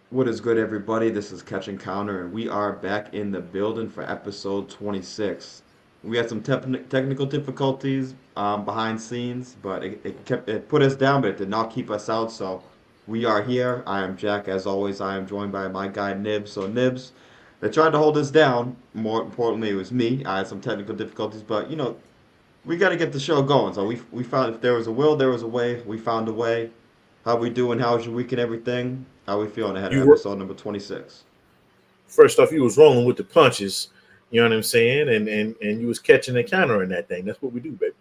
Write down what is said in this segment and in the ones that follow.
What is good, everybody? This is Catch and Counter, and we are back in the building for episode 26. We had some technical difficulties behind scenes, but it put us down, but it did not keep us out. So we are here. I am Jack, as always. I am joined by my guy Nibs. So Nibs, they tried to hold us down. More importantly, it was me. I had some technical difficulties, but we got to get the show going. So we found if there was a will, there was a way. We found a way. How we doing? How's your week and everything? How we feeling ahead of You were episode number 26? first off, you was rolling with the punches. You know what I'm saying, and you was catching and countering that thing. That's what we do, baby.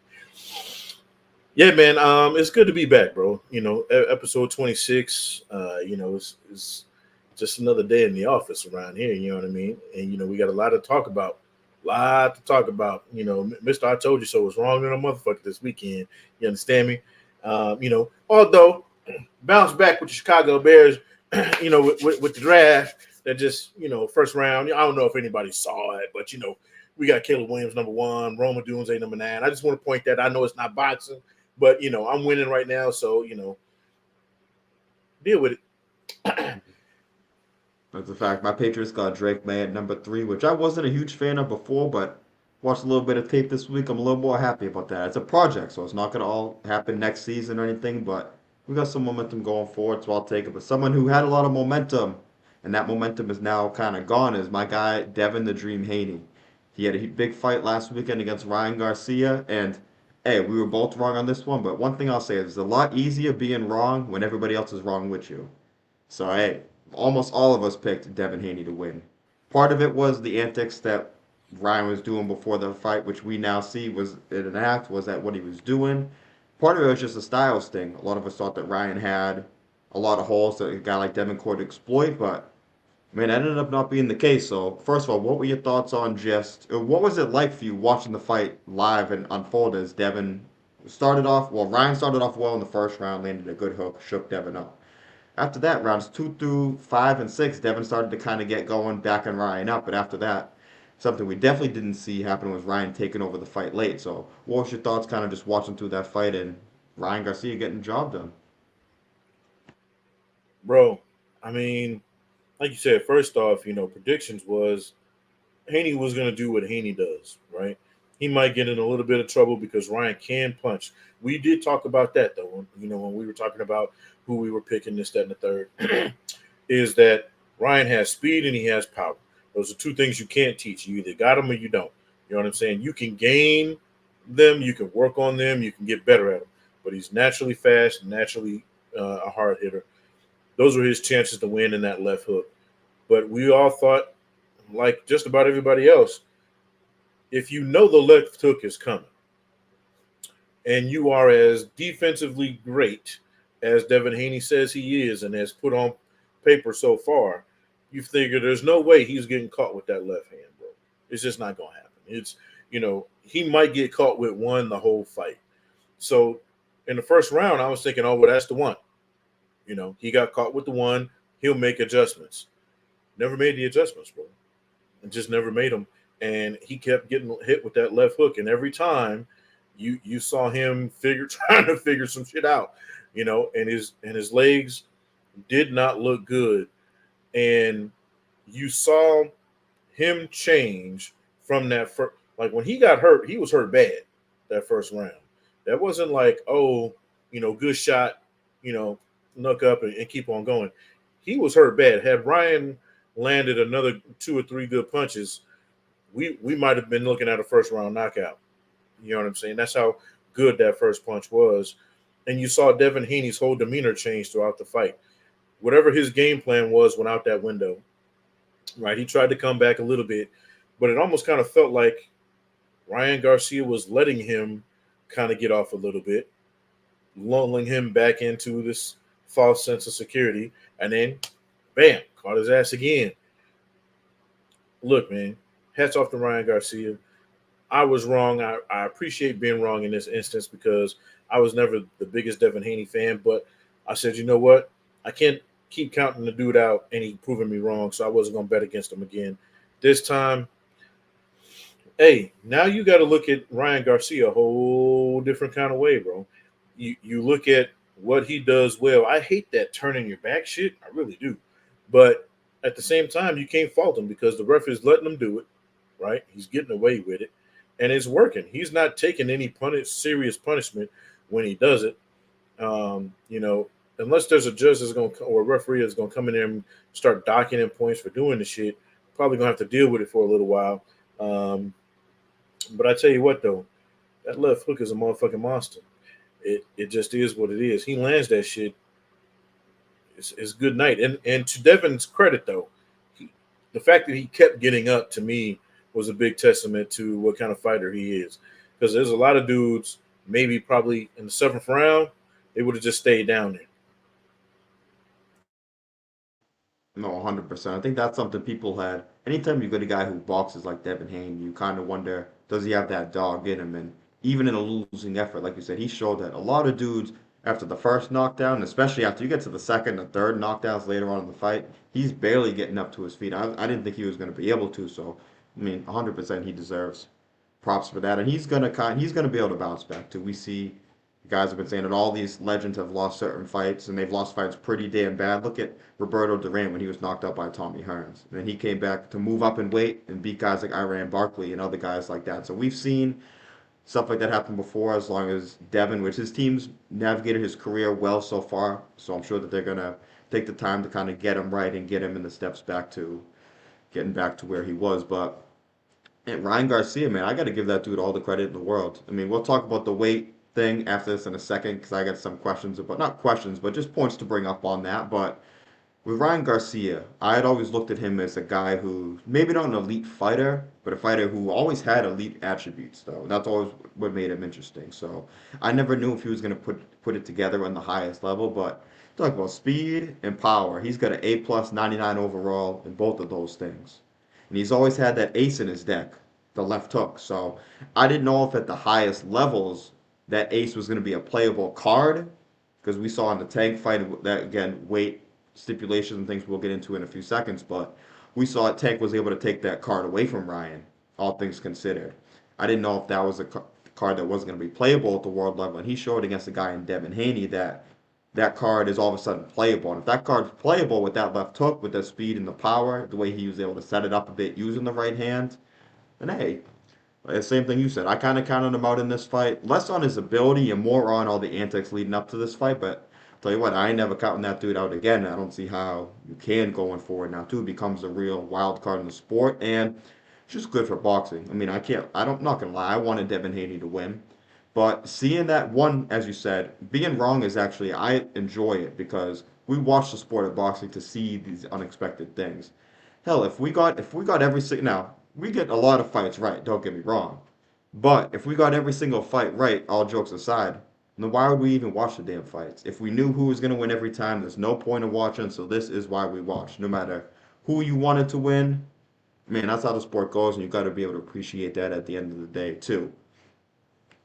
Yeah, man. It's good to be back, bro. Episode 26. It's just another day in the office around here. You know what I mean? And we got a lot to talk about. Lot to talk about. Mister, I told you so was wrong in a motherfucker this weekend. You understand me? Although bounce back with the Chicago Bears, with the draft that just, first round. I don't know if anybody saw it, but we got Caleb Williams number one, Roma Dunze number 9. I just want to point that I know it's not boxing, but I'm winning right now, so deal with it. That's a fact. My Patriots got Drake May at number 3, which I wasn't a huge fan of before, but watched a little bit of tape this week. I'm a little more happy about that. It's a project, so it's not going to all happen next season or anything, but we got some momentum going forward, so I'll take it. But someone who had a lot of momentum, and that momentum is now kind of gone, is my guy, Devin the Dream Haney. He had a big fight last weekend against Ryan Garcia, and hey, we were both wrong on this one, but one thing I'll say is it's a lot easier being wrong when everybody else is wrong with you. So hey, almost all of us picked Devin Haney to win. Part of it was the antics that Ryan was doing before the fight, which we now see was in an act, was that what he was doing. Part of it was just a styles thing. A lot of us thought that Ryan had a lot of holes that a guy like Devin could exploit, but man, that ended up not being the case. So, first of all, what were your thoughts on just what was it like for you watching the fight live and unfold as Devin started off? Well, Ryan started off well in the first round, landed a good hook, shook Devin up. After that, rounds 2 through 5 and 6, Devin started to kind of get going, backing Ryan up. But after that, something we definitely didn't see happen was Ryan taking over the fight late. So, what was your thoughts kind of just watching through that fight and Ryan Garcia getting the job done? Bro, I mean, like you said, first off, predictions was Haney was going to do what Haney does, right? He might get in a little bit of trouble because Ryan can punch. We did talk about that though. When we were talking about who we were picking, this, that, and the third, is that Ryan has speed and he has power. Those are two things you can't teach. You either got them or you don't. You know what I'm saying? You can gain them, you can work on them, you can get better at them. But he's naturally fast, naturally a hard hitter. Those were his chances to win in that left hook. But we all thought, like just about everybody else, if you know the left hook is coming and you are as defensively great as Devin Haney says he is and has put on paper so far, you figure there's no way he's getting caught with that left hand, bro. It's just not going to happen. He might get caught with one the whole fight. So in the first round, I was thinking, oh, well, that's the one. He got caught with the one. He'll make adjustments. Never made the adjustments, bro. And just never made them. And he kept getting hit with that left hook. And every time you saw him trying to figure some shit out, and his legs did not look good. And you saw him change from that first, like when he got hurt, he was hurt bad that first round. That wasn't like, oh, good shot, look up and keep on going. He was hurt bad. Had Ryan landed another 2 or 3 good punches, we might have been looking at a first round knockout. You know what I'm saying? That's how good that first punch was. And you saw Devin Haney's whole demeanor change throughout the fight. Whatever his game plan was went out that window. Right? He tried to come back a little bit, but it almost kind of felt like Ryan Garcia was letting him kind of get off a little bit, lulling him back into this false sense of security, and then bam, caught his ass again. Look, man, hats off to Ryan Garcia. I was wrong. I appreciate being wrong in this instance because I was never the biggest Devin Haney fan, but I said, you know what? I can't keep counting the dude out and he proving me wrong, so I wasn't going to bet against him again. This time, hey, now you got to look at Ryan Garcia a whole different kind of way, bro. You look at what he does well. I hate that turning your back shit. I really do. But at the same time, you can't fault him because the ref is letting him do it, right? He's getting away with it, and it's working. He's not taking any serious punishment when he does it. You know, unless there's a judge that's going to or a referee that's going to come in there and start docking him points for doing the shit, probably going to have to deal with it for a little while. Um, but I tell you what, though, that left hook is a motherfucking monster. It just is what it is. He lands that shit. It's good night. And to Devin's credit, though, he, the fact that he kept getting up to me was a big testament to what kind of fighter he is. Because there's a lot of dudes, maybe probably in the seventh round, they would have just stayed down there. No, 100%. I think that's something people had. Anytime you get a guy who boxes like Devin Haney, you kind of wonder, does he have that dog in him? And even in a losing effort, like you said, he showed that a lot of dudes, after the first knockdown, especially after you get to the second and third knockdowns later on in the fight, he's barely getting up to his feet. I didn't think he was going to be able to, so, I mean, 100% he deserves props for that. And he's gonna be able to bounce back too. We see guys have been saying that all these legends have lost certain fights, and they've lost fights pretty damn bad. Look at Roberto Duran when he was knocked out by Tommy Hearns. And then he came back to move up in weight and beat guys like Iran Barkley and other guys like that. So we've seen stuff like that happen before as long as Devin, which his team's navigated his career well so far. So I'm sure that they're going to take the time to kind of get him right and get him in the steps back to getting back to where he was. But and Ryan Garcia, man, I got to give that dude all the credit in the world. I mean, we'll talk about the weight thing after this in a second because I got some questions about, not questions, but just points to bring up on that. But with Ryan Garcia, I had always looked at him as a guy who maybe not an elite fighter, but a fighter who always had elite attributes, though. That's always what made him interesting. So I never knew if he was going to put it together on the highest level, but talk about speed and power. He's got an A plus 99 overall in both of those things. And he's always had that ace in his deck, the left hook. So I didn't know if at the highest levels that ace was going to be a playable card because we saw in the tank fight that again weight stipulations and things we'll get into in a few seconds, but we saw Tank was able to take that card away from Ryan, all things considered. I didn't know if that was a card that wasn't going to be playable at the world level, and he showed against a guy in Devin Haney that that card is all of a sudden playable. And if that card's playable with that left hook, with the speed and the power, the way he was able to set it up a bit using the right hand, then hey, same thing you said. I kind of counted him out in this fight, less on his ability and more on all the antics leading up to this fight. But I'll tell you what, I ain't never counting that dude out again. I don't see how you can going forward now. Too becomes a real wild card in the sport, and it's just good for boxing. I mean, I can't. I don't. Not gonna lie. I wanted Devin Haney to win, but seeing that one, as you said, being wrong is actually I enjoy it because we watch the sport of boxing to see these unexpected things. Hell, if we got every single now we get a lot of fights right. Don't get me wrong, but if we got every single fight right, all jokes aside, then why would we even watch the damn fights? If we knew who was gonna win every time, there's no point in watching. So this is why we watch. No matter who you wanted to win, man, that's how the sport goes, and you got to be able to appreciate that at the end of the day too.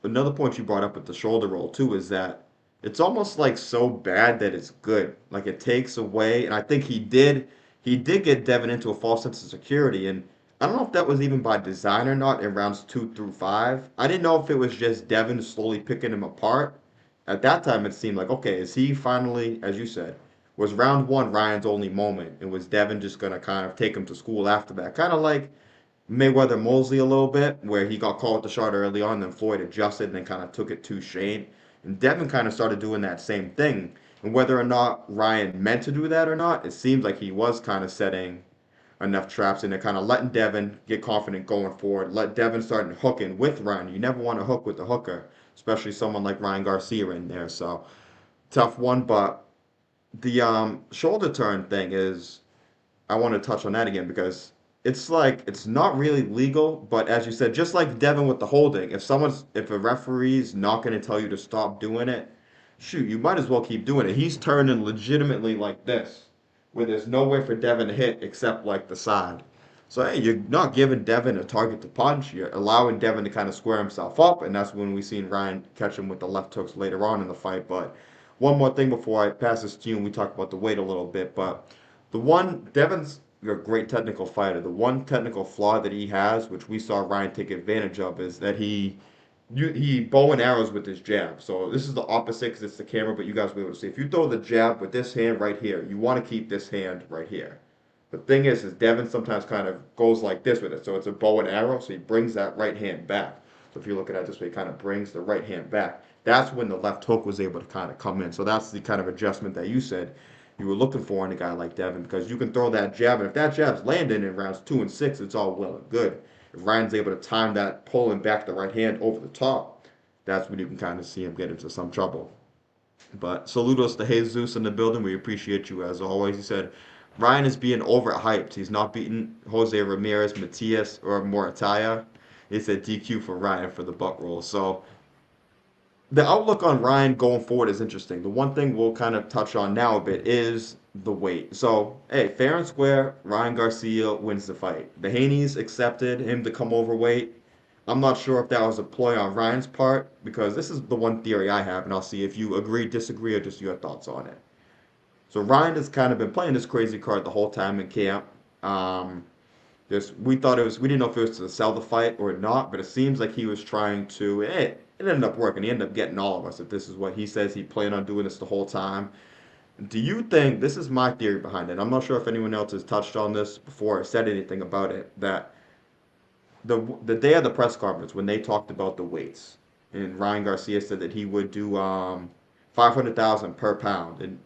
Another point you brought up with the shoulder roll too is that it's almost like so bad that it's good. Like it takes away, and I think he did get Devin into a false sense of security, and I don't know if that was even by design or not in rounds 2 through 5. I didn't know if it was just Devin slowly picking him apart. At that time, it seemed like okay, is he finally, as you said, was round one Ryan's only moment, and was Devin just gonna kind of take him to school after that? Kind of like Mayweather Mosley a little bit, where he got caught with the shot early on, then Floyd adjusted and then kind of took it to Shane. And Devin kind of started doing that same thing. And whether or not Ryan meant to do that or not, it seems like he was kind of setting enough traps and they're kind of letting Devin get confident going forward. Let Devin start hooking with Ryan. You never want to hook with the hooker, especially someone like Ryan Garcia in there. So tough one, but the shoulder turn thing is I want to touch on that again because it's like it's not really legal, but as you said, just like Devin with the holding, if a referee's not going to tell you to stop doing it, shoot, you might as well keep doing it. He's turning legitimately like this, where there's nowhere for Devin to hit except like the side. So hey, you're not giving Devin a target to punch. You're allowing Devin to kind of square himself up, and that's when we seen Ryan catch him with the left hooks later on in the fight. But one more thing before I pass this to you, and we talk about the weight a little bit, but the one Devin's a great technical fighter. The one technical flaw that he has, which we saw Ryan take advantage of, is that he he bow and arrows with his jab. So this is the opposite because it's the camera, but you guys will be able to see. If you throw the jab with this hand right here, you want to keep this hand right here. The thing is Devin sometimes kind of goes like this with it. So it's a bow and arrow, so he brings that right hand back. So if you look at it this way, he kind of brings the right hand back. That's when the left hook was able to kind of come in. So that's the kind of adjustment that you said you were looking for in a guy like Devin because you can throw that jab, and if that jab's landing in rounds 2 and 6, it's all well and good. If Ryan's able to time that pulling back the right hand over the top, that's when you can kind of see him get into some trouble. But saludos to Jesus in the building. We appreciate you as always. He said, Ryan is being overhyped. He's not beating Jose Ramirez, Matias, or Morataya. He said DQ for Ryan for the butt roll. So the outlook on Ryan going forward is interesting. The one thing we'll kind of touch on now a bit is the weight. So, hey, fair and square, Ryan Garcia wins the fight. The Haneys accepted him to come overweight. I'm not sure if that was a ploy on Ryan's part because this is the one theory I have, and I'll see if you agree, disagree, or just your thoughts on it. So Ryan has kind of been playing this crazy card the whole time in camp. Um, we thought it was we didn't know if it was to sell the fight or not, but it seems like he was trying to. It ended up working. He ended up getting all of us. If this is what he says, he planned on doing this the whole time. Do you think this is my theory behind it? I'm not sure if anyone else has touched on this before or said anything about it. That the day of the press conference when they talked about the weights, and Ryan Garcia said that he would do 500,000 per pound, and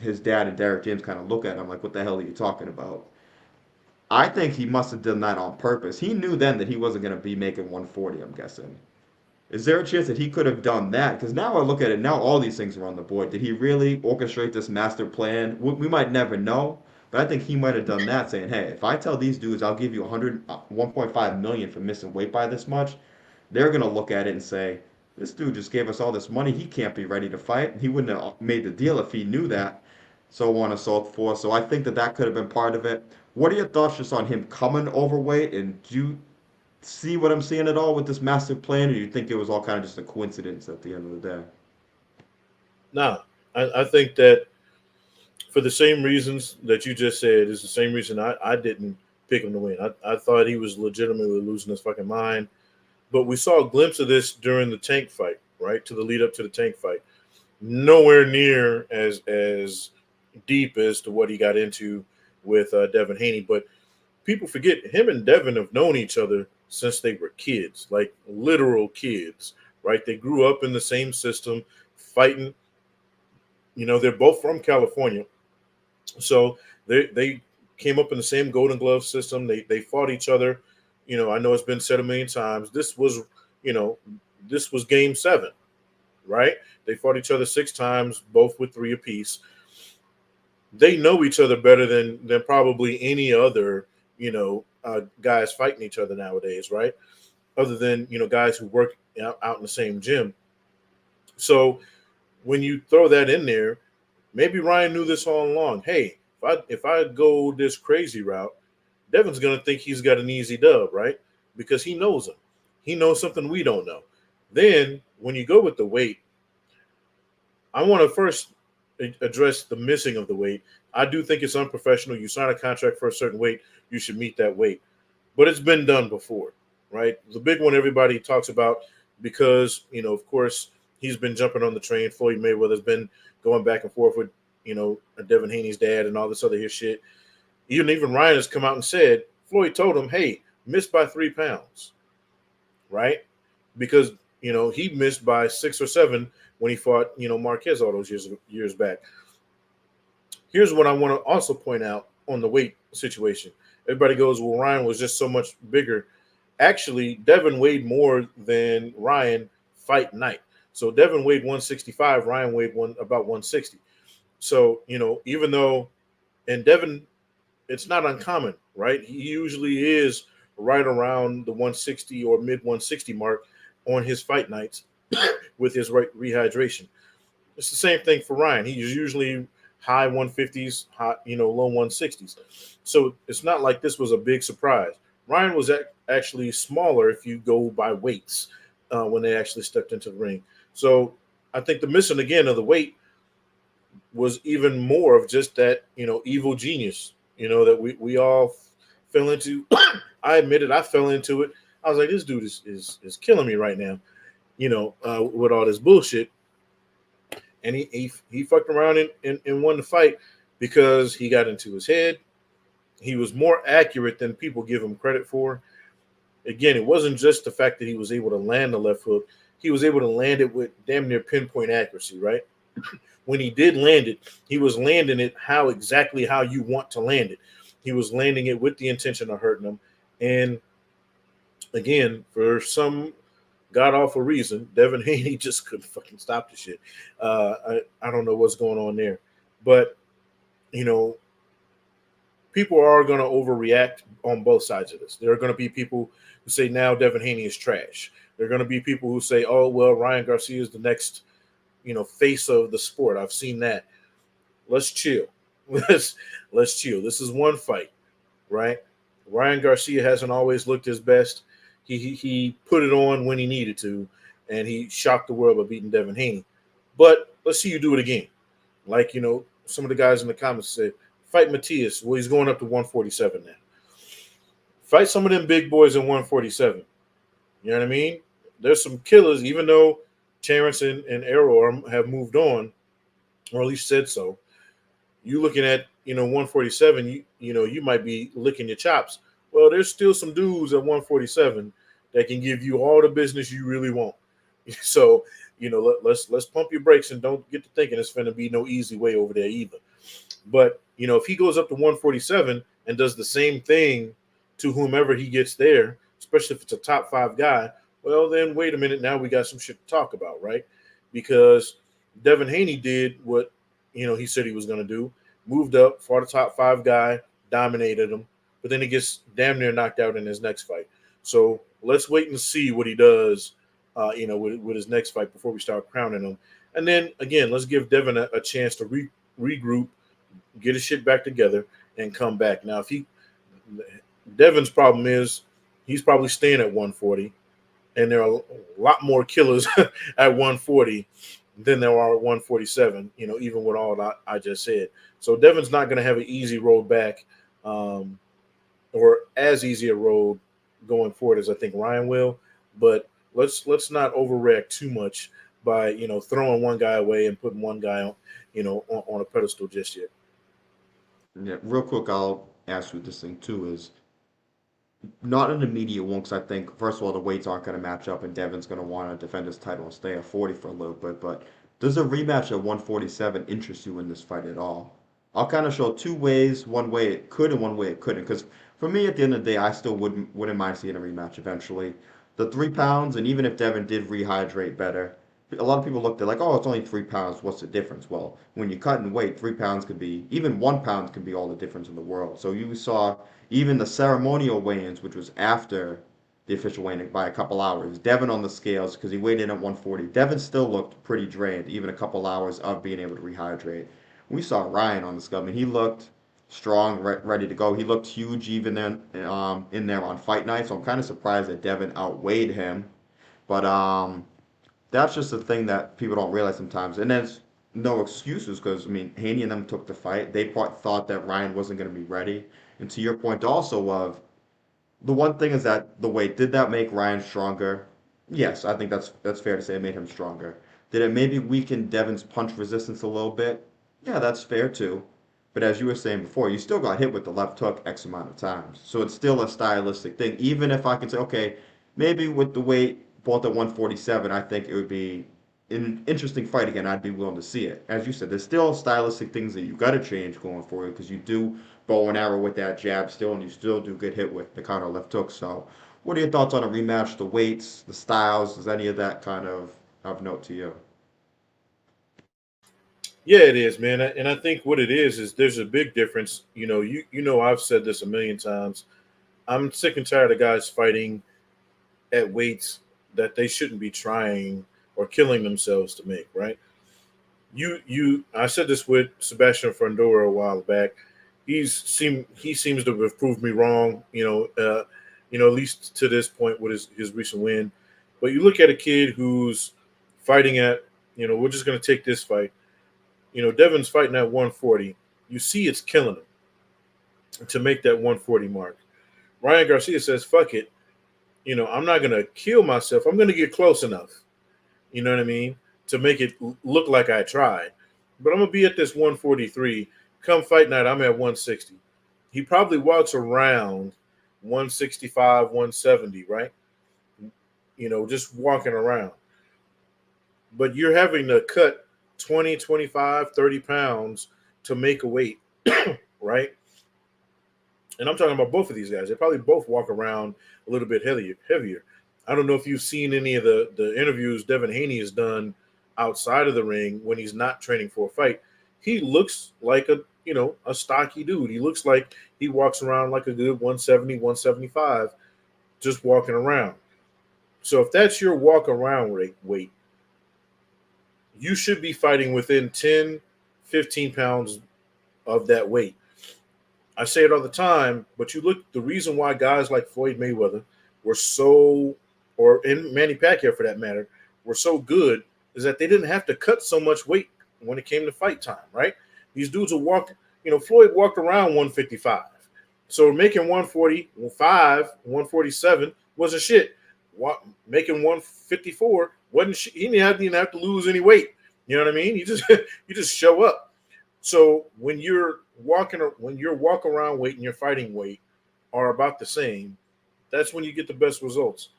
his dad and Derek James kind of look at him like, "What the hell are you talking about?" I think he must have done that on purpose. He knew then that he wasn't going to be making 140, I'm guessing. Is there a chance that he could have done that? Because now I look at it, now all these things are on the board. Did he really orchestrate this master plan? We might never know, but I think he might have done that, saying, "Hey, if I tell these dudes I'll give you 1.5 million for missing weight by this much, they're gonna look at it and say, this dude just gave us all this money. He can't be ready to fight. He wouldn't have made the deal if he knew that." So on and so forth. So I think that that could have been part of it. What are your thoughts just on him coming overweight? And do you see what I'm seeing at all with this massive plan, or do you think it was all kind of just a coincidence at the end of the day? Nah, I think that for the same reasons that you just said is the same reason I didn't pick him to win. I thought he was legitimately losing his fucking mind. But we saw a glimpse of this during the tank fight, right? To the lead up to the tank fight. Nowhere near as deep as to what he got into with Devin Haney. But people forget him and Devin have known each other since they were kids, like literal kids, right? They grew up in the same system, fighting. You know, they're both from California, so they came up in the same Golden Glove system. They fought each other. You know, I know it's been said a million times. You know, this was Game 7, right? They fought each other 6 times, both with 3 apiece. They know each other better than probably any other guys fighting each other nowadays, right? Other than guys who work out in the same gym. So when you throw that in there, maybe Ryan knew this all along. Hey, if I go this crazy route, Devin's gonna think he's got an easy dub, right? Because he knows him. He knows something we don't know. Then when you go with the weight, I want to first address the missing of the weight. I do think it's unprofessional. You sign a contract for a certain weight, you should meet that weight. But it's been done before, right? The big one everybody talks about because, of course, he's been jumping on the train. Floyd Mayweather's been going back and forth with, Devin Haney's dad and all this other shit. Even Ryan has come out and said, Floyd told him, hey, missed by 3 pounds, right? Because, he missed by 6 or 7 when he fought, Marquez all those years back. Here's what I want to also point out on the weight situation. Everybody goes, well, Ryan was just so much bigger. Actually, Devin weighed more than Ryan fight night. So Devin weighed 165, Ryan weighed about 160. So, even though, and Devin, it's not uncommon, right? He usually is right around the 160 or mid 160 mark on his fight nights with his rehydration. It's the same thing for Ryan. He's usually high 150s, low 160s. So it's not like this was a big surprise. Ryan was actually smaller if you go by weights when they actually stepped into the ring. So I think the missing again of the weight was even more of just that, evil genius, that we all fell into. I admit it, I fell into it. I was like, this dude is killing me right now, with all this bullshit. And he fucked around and won the fight because he got into his head. He was more accurate than people give him credit for. Again, it wasn't just the fact that he was able to land the left hook. He was able to land it with damn near pinpoint accuracy, right? When he did land it, he was landing it how you want to land it. He was landing it with the intention of hurting him. And again, for some god awful reason, Devin Haney just couldn't fucking stop the shit. I don't know what's going on there. But, you know, people are going to overreact on both sides of this. There are going to be people who say now Devin Haney is trash. There are going to be people who say, oh, well, Ryan Garcia is the next, face of the sport. I've seen that. Let's chill. Let's chill. This is one fight, right? Ryan Garcia hasn't always looked his best. He put it on when he needed to, and he shocked the world by beating Devin Haney. But let's see you do it again. Like, some of the guys in the comments said, fight Matias. Well, he's going up to 147 now. Fight some of them big boys in 147. You know what I mean? There's some killers, even though Terrence and Arrow have moved on, or at least said so. You looking at, 147, you might be licking your chops. Well, there's still some dudes at 147 that can give you all the business you really want. So, let's pump your brakes and don't get to thinking it's going to be no easy way over there either. But, if he goes up to 147 and does the same thing to whomever he gets there, especially if it's a top 5 guy, well, then wait a minute. Now we got some shit to talk about, right? Because Devin Haney did what, he said he was going to do, moved up, fought a top 5 guy, dominated him, but then he gets damn near knocked out in his next fight. So let's wait and see what he does, with his next fight before we start crowning him. And then, again, let's give Devin a chance to regroup, get his shit back together, and come back. Now, Devin's problem is he's probably staying at 140, and there are a lot more killers at 140 than there are at 147, even with all that I just said. So Devin's not going to have an easy road back, or as easy a road going forward as I think Ryan will. But let's not overreact too much by throwing one guy away and putting one guy on a pedestal just yet. Yeah, real quick, I'll ask you this thing too is not an immediate one because I think first of all the weights aren't going to match up and Devin's going to want to defend his title and stay at 40 for a little bit. But does a rematch at 147 interest you in this fight at all? I'll kind of show two ways. One way it could and one way it couldn't. Because for me, at the end of the day, I still wouldn't mind seeing a rematch eventually. The 3 pounds, and even if Devin did rehydrate better, a lot of people looked at like, oh, it's only 3 pounds. What's the difference? Well, when you cut in weight, 3 pounds could be even 1 pound can be all the difference in the world. So you saw even the ceremonial weigh-ins, which was after the official weigh-in by a couple hours. Devin on the scales because he weighed in at 140. Devin still looked pretty drained, even a couple hours of being able to rehydrate. We saw Ryan on the scale. I mean, he looked strong, ready to go. He looked huge even then in there on fight night. So I'm kind of surprised that Devin outweighed him. But that's just a thing that people don't realize sometimes. And there's no excuses because, I mean, Haney and them took the fight. They thought that Ryan wasn't going to be ready. And to your point also of the one thing is that the weight, did that make Ryan stronger? Yes, I think that's fair to say it made him stronger. Did it maybe weaken Devin's punch resistance a little bit? Yeah, that's fair too. But as you were saying before, you still got hit with the left hook X amount of times. So it's still a stylistic thing. Even if I can say, okay, maybe with the weight both at 147, I think it would be an interesting fight again. I'd be willing to see it. As you said, there's still stylistic things that you got to change going forward because you do bow and arrow with that jab still, and you still do get hit with the counter left hook. So, what are your thoughts on a rematch? The weights, the styles, is any of that kind of note to you? Yeah, it is, man. And I think what it is there's a big difference. I've said this a million times. I'm sick and tired of guys fighting at weights that they shouldn't be trying or killing themselves to make, right? I said this with Sebastian Frondora a while back. He seems to have proved me wrong, at least to this point with his recent win. But you look at a kid who's fighting at, we're just gonna take this fight. Devin's fighting at 140. You see it's killing him to make that 140 mark. Ryan Garcia says, fuck it. I'm not gonna kill myself. I'm gonna get close enough. You know what I mean? To make it look like I tried. But I'm gonna be at this 143. Come fight night, I'm at 160. He probably walks around 165, 170, right? Just walking around. But you're having to cut 20, 25, 30 pounds to make a weight, right? And I'm talking about both of these guys. They probably both walk around a little bit heavier. I don't know if you've seen any of the interviews Devin Haney has done outside of the ring when he's not training for a fight. He looks like a stocky dude. He looks like he walks around like a good 170, 175, just walking around. So if that's your walk around weight, you should be fighting within 10, 15 pounds of that weight. I say it all the time, but you look, the reason why guys like Floyd Mayweather were so, or and Manny Pacquiao for that matter, were so good is that they didn't have to cut so much weight when it came to fight time, right? These dudes will walk, Floyd walked around 155. So making 145, 147 wasn't shit. Making 154 wasn't shit. He didn't even have to lose any weight. You know what I mean? You just show up. So when your walk around weight and your fighting weight are about the same, that's when you get the best results.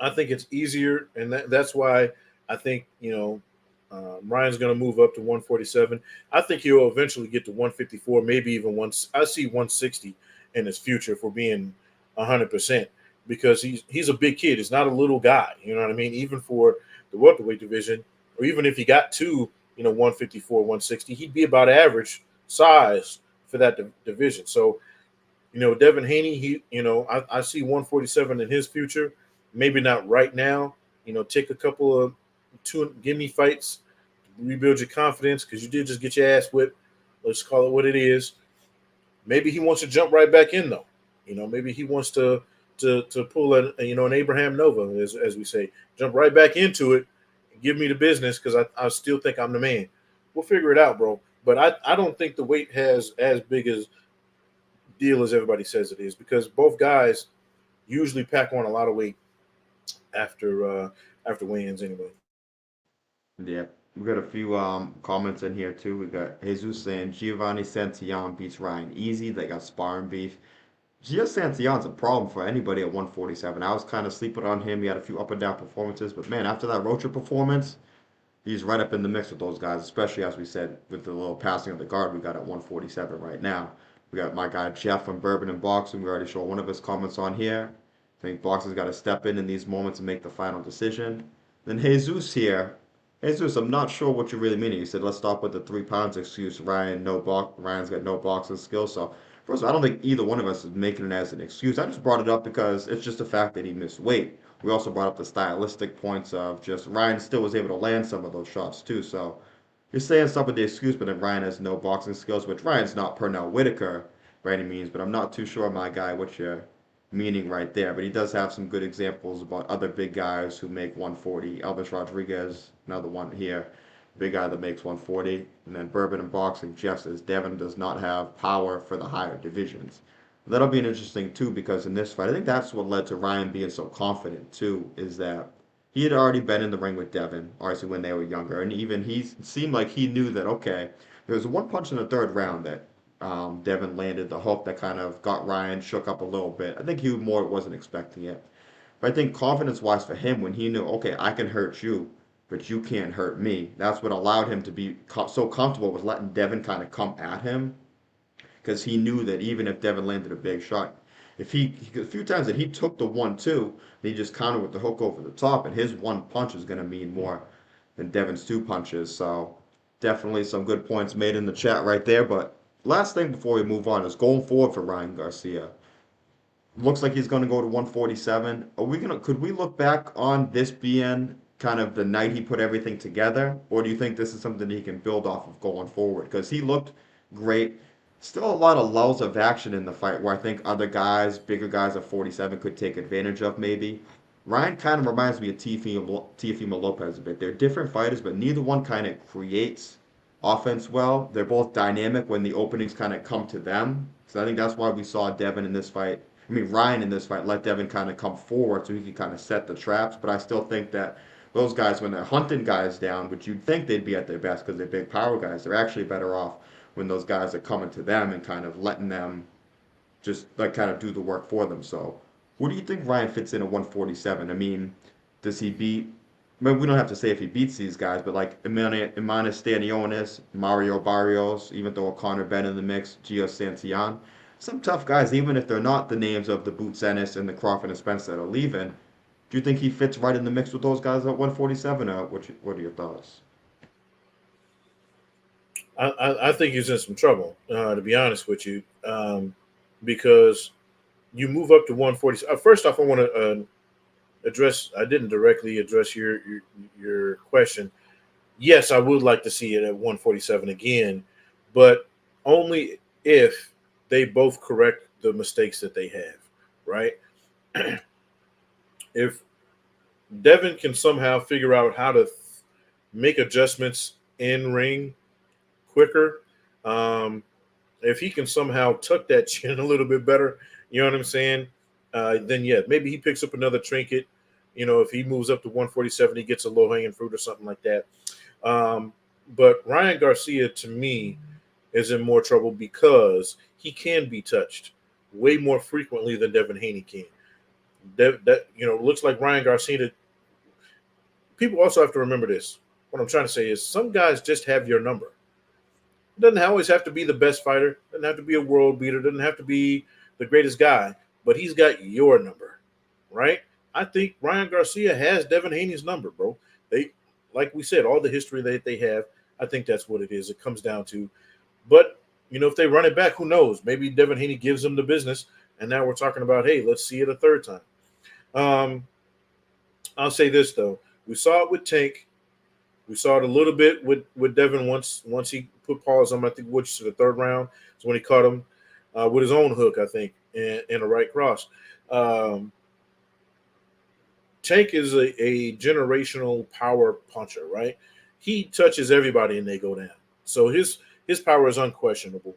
I think it's easier, and that's why I think Ryan's going to move up to 147. I think he'll eventually get to 154, maybe even once. I see 160 in his future for being 100% because he's a big kid. He's not a little guy. You know what I mean? Even for the welterweight division, or even if he got to 154, 160, he'd be about average size for that division. So Devin Haney, I see 147 in his future. Maybe not right now. Take a couple of two gimme fights, rebuild your confidence because you did just get your ass whipped. Let's call it what it is. Maybe he wants to jump right back in though. Maybe he wants to pull an Abraham Nova, as we say, jump right back into it, and give me the business because I still think I'm the man. We'll figure it out, bro. But I don't think the weight has as big as deal as everybody says it is because both guys usually pack on a lot of weight after weigh-ins anyway. Yeah, we got a few comments in here too. We got Jesus saying Giovanni Santillan beats Ryan easy. They got sparring beef. Gio Santillan's a problem for anybody at 147. I was kind of sleeping on him. He had a few up and down performances, but man, after that Rocha performance, he's right up in the mix with those guys, especially as we said with the little passing of the guard we got at 147 right now. We got my guy Jeff from Bourbon and Boxing. We already showed one of his comments on here. I think Boxing's got to step in these moments and make the final decision. Then Jesus here. Jesus, I'm not sure what you're really meaning. You said let's stop with the 3 pounds excuse. Ryan's got no boxing skills. So first of all, I don't think either one of us is making it as an excuse. I just brought it up because it's just a fact that he missed weight. We also brought up the stylistic points of just Ryan still was able to land some of those shots too. So you're saying stuff with the excuse, but then Ryan has no boxing skills, which Ryan's not Pernell Whitaker by any means, but I'm not too sure, my guy, what you're meaning right there. But he does have some good examples about other big guys who make 140. Elvis Rodriguez, another one here, big guy that makes 140. And then Bourbon and Boxing, Jeff says Devin does not have power for the higher divisions. That'll be an interesting too because in this fight, I think that's what led to Ryan being so confident too, is that he had already been in the ring with Devin, obviously when they were younger, and even he seemed like he knew that okay, there was one punch in the third round that Devin landed the hook that kind of got Ryan shook up a little bit. I think he more wasn't expecting it, but I think confidence wise for him when he knew okay, I can hurt you, but you can't hurt me. That's what allowed him to be so comfortable with letting Devin kind of come at him because he knew that even if Devin landed a big shot, if a few times that he took the 1-2, he just countered with the hook over the top, and his one punch is going to mean more than Devin's two punches. So definitely some good points made in the chat right there. But last thing before we move on is going forward for Ryan Garcia. Looks like he's going to go to 147. Are we gonna? Could we look back on this being kind of the night he put everything together, or do you think this is something he can build off of going forward? Because he looked great. Still a lot of lulls of action in the fight where I think other guys, bigger guys at 47, could take advantage of maybe. Ryan kind of reminds me of Teofimo Lopez a bit. They're different fighters, but neither one kind of creates offense well. They're both dynamic when the openings kind of come to them. So I think that's why we saw Devin in this fight I mean, Ryan in this fight let Devin kind of come forward so he could kind of set the traps, but I still think that those guys, when they're hunting guys down, which you'd think they'd be at their best because they're big power guys, they're actually better off when those guys are coming to them and kind of letting them just like kind of do the work for them. So, who do you think Ryan fits in at 147? I mean, does he beat? I mean, we don't have to say if he beats these guys, but like Emmanuel Stanionis, Mario Barrios, even though Connor Ben in the mix, Gio Santillan, some tough guys, even if they're not the names of the Boots Ennis and the Crawford and Spence that are leaving. Do you think he fits right in the mix with those guys at 147? Or what are your thoughts? I think he's in some trouble, to be honest with you, because you move up to 140. First off, I want to address. I didn't directly address your question. Yes, I would like to see it at 147 again, but only if they both correct the mistakes that they have. Right? If Devin can somehow figure out how to make adjustments in ring quicker, um, if he can somehow tuck that chin a little bit better, you know what I'm saying? Then yeah, maybe he picks up another trinket. You know, if he moves up to 147, he gets a low hanging fruit or something like that. Um, but Ryan Garcia, to me, is in more trouble because he can be touched way more frequently than Devin Haney can. That looks like Ryan Garcia. People also have to remember this. What I'm trying to say is, some guys just have your number. It doesn't always have to be the best fighter. Doesn't have to be a world beater. Doesn't have to be the greatest guy. But he's got your number, right? I think Ryan Garcia has Devin Haney's number, bro. They, like we said, all the history that they have. I think that's what it is. It comes down to. But if they run it back, who knows? Maybe Devin Haney gives them the business, and now we're talking about, hey, let's see it a third time. Um, I'll say this though: we saw it with Tank. We saw it a little bit with Devin once he put pause on him. I think which to the third round is when he caught him with his own hook, I think, and a right cross. Um, Tank is a generational power puncher, right? He touches everybody and they go down. So his power is unquestionable.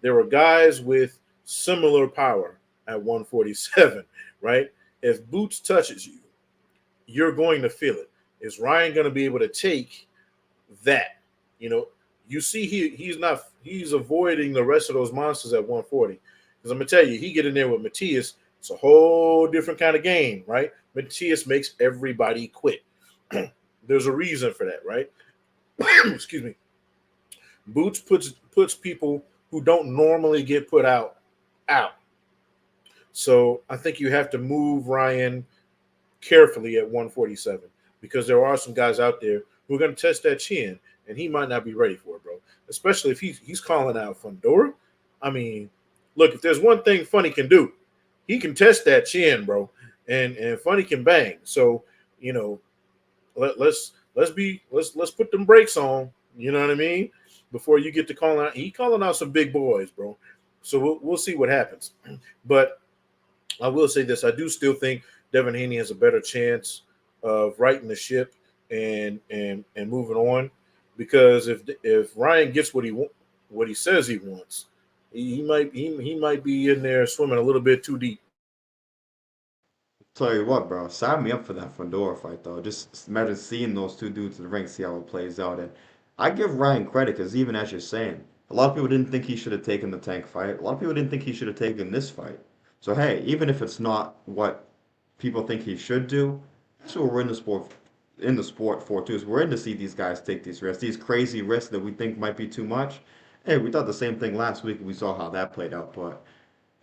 There are guys with similar power at 147, right? If Boots touches you, you're going to feel it. Is Ryan going to be able to take that? You know, you see he's avoiding the rest of those monsters at 140. Because I'm gonna tell you, he get in there with Matias, it's a whole different kind of game, right? Matias makes everybody quit. There's a reason for that, right? Excuse me. Boots puts people who don't normally get put out. So I think you have to move Ryan carefully at 147 because there are some guys out there who are going to test that chin, and he might not be ready for it, bro. Especially if he's calling out Fundora. I mean, look, if there's one thing Funny can do, he can test that chin, bro, and Funny can bang. So let's put them brakes on. You know what I mean? Before you get to calling out, he calling out some big boys, bro. So we'll see what happens. But I will say this: I do still think Devin Haney has a better chance of righting the ship and moving on, because if Ryan gets what he says he wants, he might be in there swimming a little bit too deep. Tell you what, bro, sign me up for that Fundora fight, though. Just imagine seeing those two dudes in the ring, see how it plays out. And I give Ryan credit because even as you're saying, a lot of people didn't think he should have taken the Tank fight. A lot of people didn't think he should have taken this fight. So hey, even if it's not what people think he should do, that's what we're in the sport for too. Is we're in to see these guys take these risks, these crazy risks that we think might be too much. Hey, we thought the same thing last week and we saw how that played out, but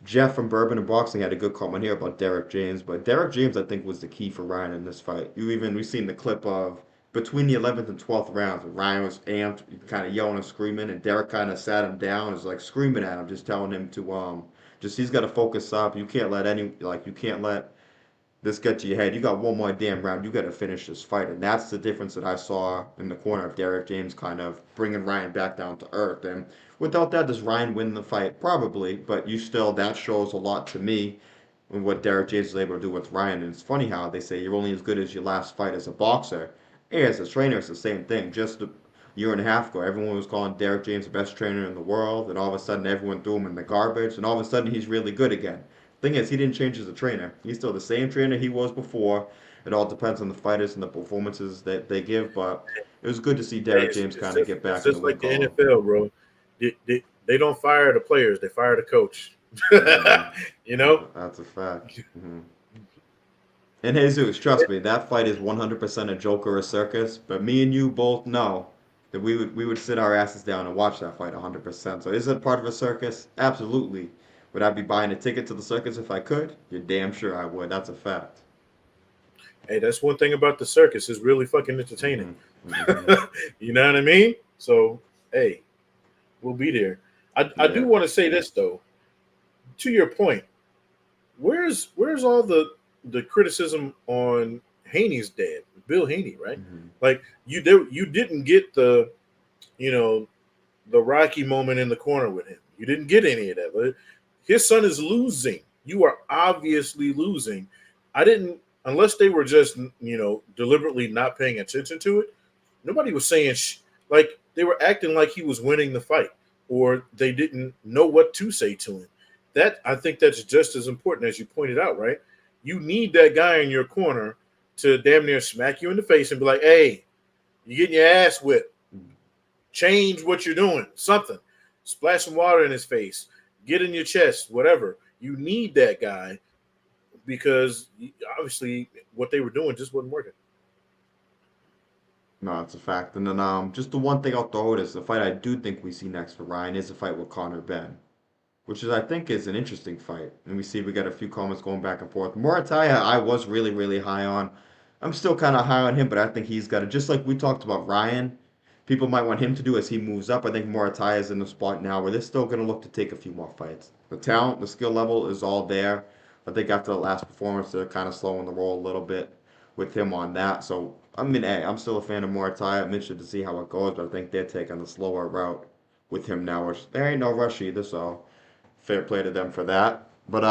Jeff from Bourbon and Boxing had a good comment here about Derek James, but Derek James I think was the key for Ryan in this fight. We've seen the clip of between the 11th and 12th rounds, where Ryan was amped, kind of yelling and screaming, and Derek kind of sat him down, is like screaming at him, just telling him to just he's got to focus up. You can't let this get to your head. You got one more damn round. You got to finish this fight, and that's the difference that I saw in the corner of Derek James, kind of bringing Ryan back down to earth. And without that, does Ryan win the fight? Probably, but that shows a lot to me in what Derek James is able to do with Ryan. And it's funny how they say you're only as good as your last fight as a boxer. Hey, as a trainer, it's the same thing. Just a year and a half ago, everyone was calling Derek James the best trainer in the world, and all of a sudden, everyone threw him in the garbage, and all of a sudden, he's really good again. Thing is, he didn't change as a trainer. He's still the same trainer he was before. It all depends on the fighters and the performances that they give, but it was good to see Hey, Derek James kind of get it's back in the just win like the column. NFL, bro. They don't fire the players; they fire the coach. Hmm. You know, That's a fact. Hmm. And Jesus, trust me, that fight is 100% a joke or a circus. But me and you both know that we would sit our asses down and watch that fight 100%. So is it part of a circus? Absolutely. Would I be buying a ticket to the circus if I could? You're damn sure I would. That's a fact. hey, that's one thing about the circus; it's really fucking entertaining. Hmm. Hmm. You know what I mean? So, hey, we'll be there. I do Yeah. want to say this though. To your point, where's all the criticism on Haney's dad, Bill Haney, right? Hmm. Like you didn't get you know the Rocky moment in the corner with him. You didn't get any of that. But his son is losing. You are obviously losing. I didn't unless they were just deliberately not paying attention to it. Nobody was saying like they were acting like he was winning the fight or they didn't know what to say to him. That I think that's just as important as you pointed out, right? You need that guy in your corner to damn near smack you in the face and be like, "Hey, you're getting your ass whipped. Change what you're doing. Something. Splash some water in his face. Get in your chest. Whatever. You need that guy because obviously what they were doing just wasn't working." No, it's a fact. And then just the one thing I'll throw out is the fight I do think we see next for Ryan is a fight with Conor Ben, which is I think is an interesting fight. And we see we got a few comments going back and forth. Morataya, I was really really high on. I'm still kind of high on him, but I think he's got it. Just like we talked about Ryan, people might want him to do as he moves up. I think Morataya is in the spot now where they're still going to look to take a few more fights. The talent, the skill level is all there. I think after the last performance, they're kind of slowing the roll a little bit with him on that. So I mean, hey, I'm still a fan of Morataya. I'm interested to see how it goes, but I think they're taking the slower route with him now, which there ain't no rush either. So fair play to them for that. But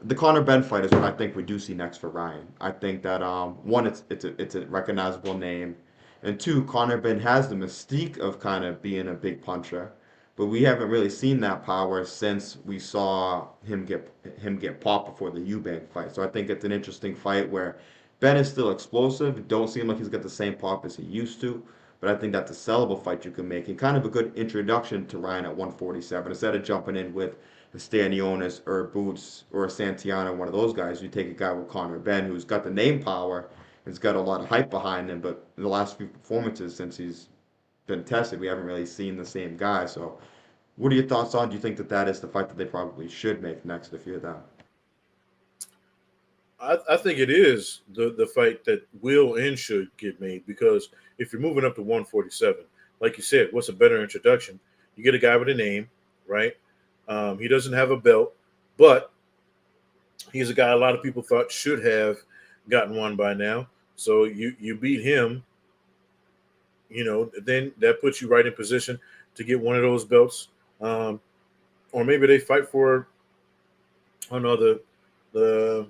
the Conor Ben fight is what I think we do see next for Ryan. I think that one, it's a recognizable name, and two, Conor Ben has the mystique of kind of being a big puncher, but we haven't really seen that power since we saw him get popped before the Eubank fight. So I think it's an interesting fight where Ben is still explosive. Don't seem like he's got the same pop as he used to. But I think that's a sellable fight you can make and kind of a good introduction to Ryan at 147 instead of jumping in with a Stanionis or a Boots or a Santiano, one of those guys. You take a guy with Conor Ben who's got the name power, has got a lot of hype behind him, but in the last few performances since he's been tested, we haven't really seen the same guy. So, what are your thoughts on? Do you think that that is the fight that they probably should make next if you're them? I think it is the fight that will and should get made because if you're moving up to 147, like you said, what's a better introduction? You get a guy with a name, right? He doesn't have a belt, but he's a guy a lot of people thought should have gotten one by now. So you beat him, then that puts you right in position to get one of those belts. Um, or maybe they fight for, I don't know, the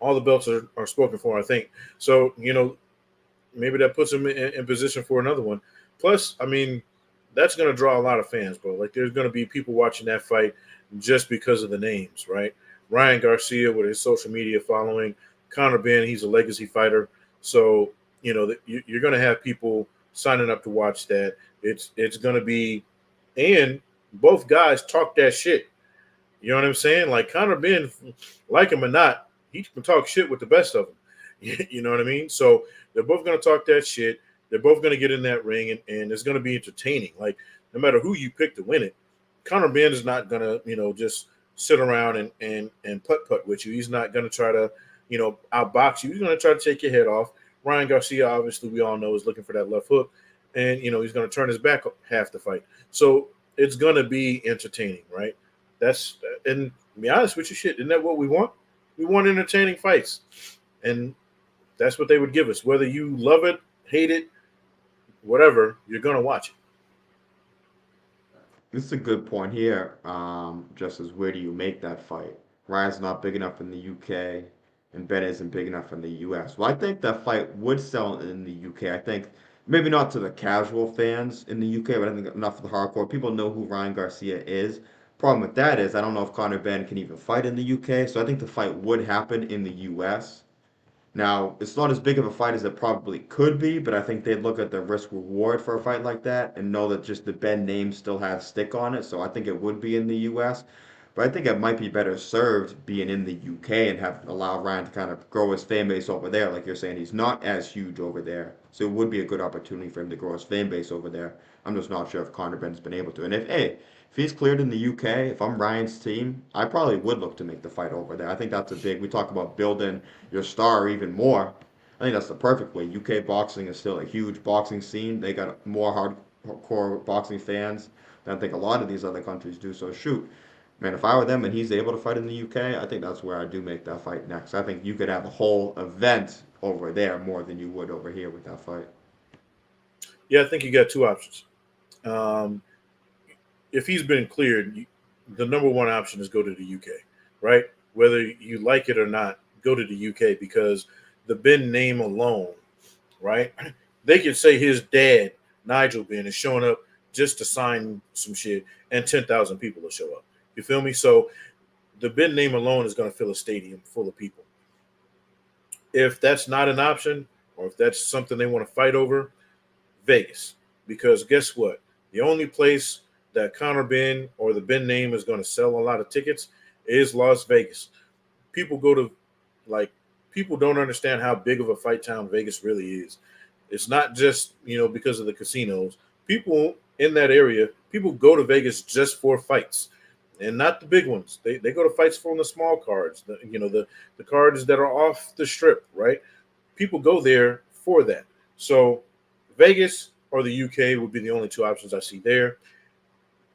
all the belts are spoken for, I think. So, maybe that puts him in position for another one. Plus, I mean, that's going to draw a lot of fans, bro. Like, there's going to be people watching that fight just because of the names, right? Ryan Garcia with his social media following, Conor Ben, he's a legacy fighter. So, you're going to have people signing up to watch that. It's going to be, and both guys talk that shit. You know what I'm saying? Like Conor Ben, like him or not, he can talk shit with the best of them. You know what I mean? So they're both going to talk that shit. They're both going to get in that ring, and it's going to be entertaining. Like no matter who you pick to win it, Conor Ben is not going to just sit around and putt with you. He's not going to try to outbox you. He's going to try to take your head off. Ryan Garcia, obviously, we all know is looking for that left hook, and he's going to turn his back half the fight. So it's going to be entertaining, right? That's and to be honest with you, shit, isn't that what we want? We want entertaining fights, and that's what they would give us. Whether you love it, hate it, whatever, you're gonna watch it. This is a good point here. Just as where do you make that fight? Ryan's not big enough in the UK, and Ben isn't big enough in the US. Well, I think that fight would sell in the UK. I think maybe not to the casual fans in the UK, but I think enough for the hardcore. People know who Ryan Garcia is, Problem with that is I don't know if Conor Ben can even fight in the UK, so I think the fight would happen in the US. Now, it's not as big of a fight as it probably could be, but I think they'd look at the risk reward for a fight like that and know that just the Ben name still has stick on it. So I think it would be in the US. But I think it might be better served being in the UK and have allow Ryan to kind of grow his fan base over there. Like you're saying, he's not as huge over there. So it would be a good opportunity for him to grow his fan base over there. I'm just not sure if Conor Ben's been able to. And if he's cleared in the UK, if I'm Ryan's team, I probably would look to make the fight over there. I think that's a big. We talk about building your star even more. I think that's the perfect way. UK boxing is still a huge boxing scene. They got more hardcore boxing fans than I think a lot of these other countries do. So shoot, man, if I were them and he's able to fight in the UK, I think that's where I do make that fight next. I think you could have a whole event over there more than you would over here with that fight. Yeah, I think you got two options. Um, if he's been cleared, the number one option is go to the UK, right? Whether you like it or not, go to the UK because the Ben name alone, right? They could say his dad, Nigel Ben, is showing up just to sign some shit, and 10,000 people will show up. You feel me? So the Ben name alone is going to fill a stadium full of people. If that's not an option, or if that's something they want to fight over, Vegas. Because guess what? The only place that Conor Ben or the Ben name is going to sell a lot of tickets is Las Vegas. People go to, like, people don't understand how big of a fight town Vegas really is. It's not just, because of the casinos. People in that area, people go to Vegas just for fights and not the big ones. They go to fights from the small cards, the cards that are off the strip, right? People go there for that. So Vegas or the UK would be the only two options I see there.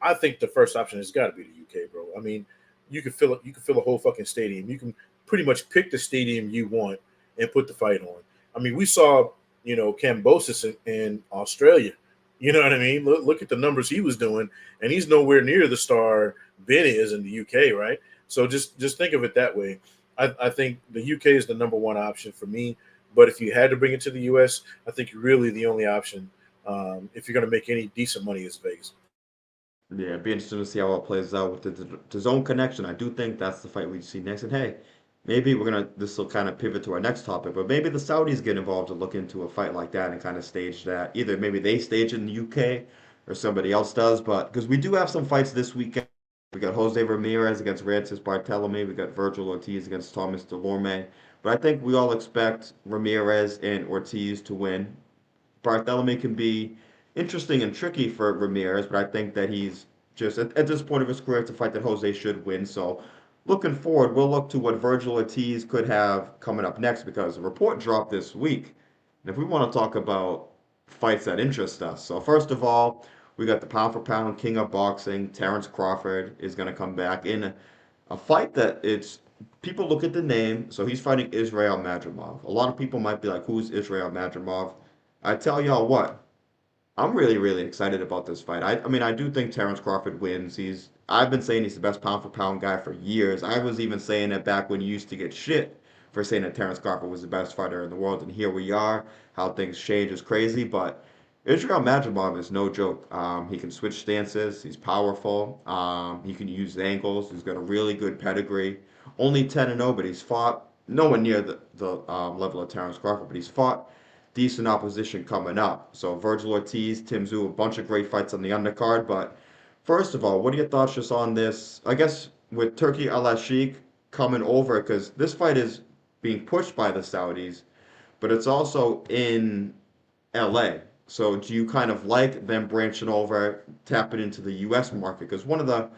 I think the first option has got to be the UK, bro. I mean, you could fill it. You could fill a whole fucking stadium. You can pretty much pick the stadium you want and put the fight on. I mean, we saw Cambosis in Australia. You know what I mean? Look at the numbers he was doing, and he's nowhere near the star Ben is in the UK, right? So just think of it that way. I think the UK is the number one option for me. But if you had to bring it to the US, I think really the only option, if you're going to make any decent money, is Vegas. Yeah, it'd be interesting to see how it plays out with the zone connection. I do think that's the fight we see next. And hey, maybe this will kind of pivot to our next topic, but maybe the Saudis get involved to look into a fight like that and kind of stage that. Either maybe they stage it in the UK or somebody else does, but because we do have some fights this weekend. We got Jose Ramirez against Rancis Barthelemy. We got Virgil Ortiz against Thomas Delorme. But I think we all expect Ramirez and Ortiz to win. Bartholomew can be interesting and tricky for Ramirez, but I think that he's just at this point of his career, it's a fight that Jose should win. So looking forward, we'll look to what Virgil Ortiz could have coming up next because a report dropped this week. And if we want to talk about fights that interest us, so first of all, we got the pound for pound king of boxing, Terrence Crawford is going to come back in a fight that it's people look at the name, so he's fighting Israel Madrimov. A lot of people might be like, who's Israel Madrimov? I tell y'all what, I'm really, really excited about this fight. I mean, I do think Terrence Crawford wins. I've been saying he's the best pound for pound guy for years. I was even saying it back when you used to get shit for saying that Terrence Crawford was the best fighter in the world, and here we are. How things change is crazy, but Israel Madrimov is no joke. He can switch stances. He's powerful. He can use angles. He's got a really good pedigree. Only 10-0, but he's fought nowhere near the level of Terrence Crawford, but he's fought decent opposition coming up. So Virgil Ortiz, Tim Tszyu, a bunch of great fights on the undercard. But first of all, what are your thoughts just on this? I guess with Turkey Al Sheikh coming over, because this fight is being pushed by the Saudis, but it's also in LA. So do you kind of like them branching over, tapping into the US market? Because one of the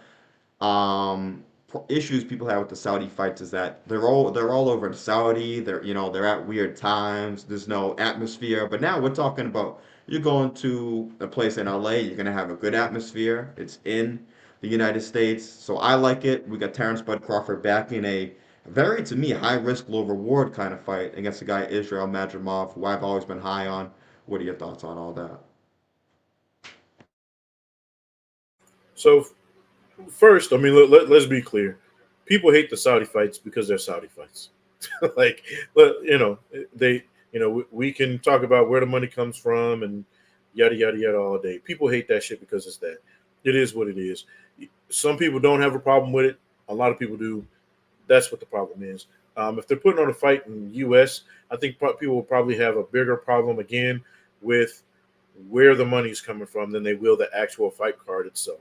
issues people have with the Saudi fights is that they're all over in Saudi. They're at weird times. There's no atmosphere. But now we're talking about you're going to a place in LA. You're gonna have a good atmosphere. It's in the United States, so I like it. We got Terrence Bud Crawford back in a very, to me, high risk, low reward kind of fight against the guy Israel Madrimov, who I've always been high on. What are your thoughts on all that? So first, I mean, let's be clear. People hate the Saudi fights because they're Saudi fights. Like, they, we can talk about where the money comes from and yada yada yada all day. People hate that shit because it's that. It is what it is. Some people don't have a problem with it. A lot of people do. That's what the problem is. If they're putting on a fight in the U.S., I think people will probably have a bigger problem again with where the money's coming from than they will the actual fight card itself.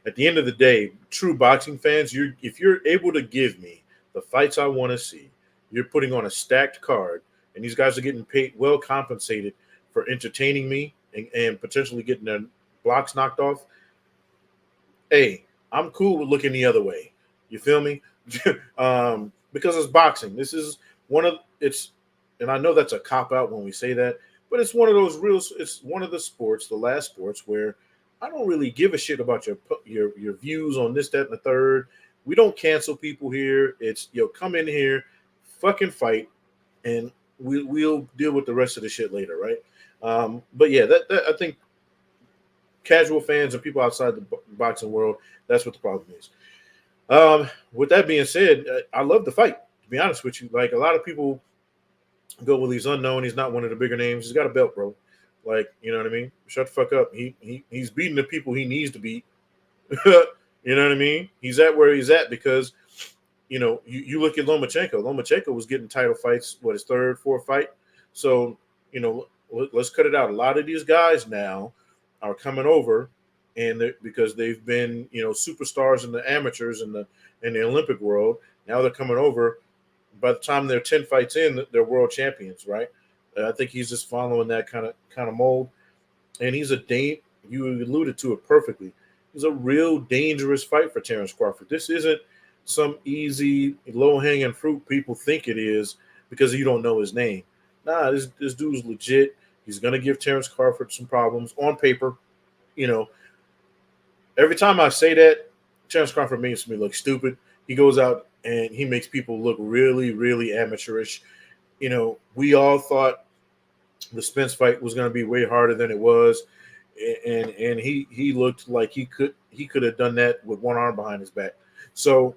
At the end of the day, true boxing fans, if you're able to give me the fights I want to see, you're putting on a stacked card, and these guys are getting paid, well compensated for entertaining me and potentially getting their blocks knocked off. Hey, I'm cool with looking the other way. You feel me? Because it's boxing. This is one of it's, and I know that's a cop out when we say that, but it's one of those real. It's one of the sports, the last sports where I don't really give a shit about your views on this, that, and the third. We don't cancel people here. It's come in here, fucking fight, and we'll deal with the rest of the shit later, right? But yeah, that I think casual fans and people outside the boxing world, that's what the problem is. With that being said, I love the fight. To be honest with you, like a lot of people go, well, he's unknown. He's not one of the bigger names. He's got a belt, bro. Like, you know what I mean? Shut the fuck up. He's beating the people he needs to beat. You know what I mean? He's at where he's at because you look at Lomachenko. Lomachenko was getting title fights. What, his third, fourth fight? So let's cut it out. A lot of these guys now are coming over, and because they've been superstars in the amateurs and the Olympic world. Now they're coming over. By the time they're 10 fights in, they're world champions, right? I think he's just following that kind of mold, and he's you alluded to it perfectly. He's a real dangerous fight for Terrence Crawford. This isn't some easy, low hanging fruit people think it is because you don't know his name. Nah, this dude's legit. He's gonna give Terrence Crawford some problems on paper. You know, every time I say that, Terrence Crawford makes me look stupid. He goes out and he makes people look really, really amateurish. We all thought the Spence fight was going to be way harder than it was, and he looked like he could have done that with one arm behind his back. So,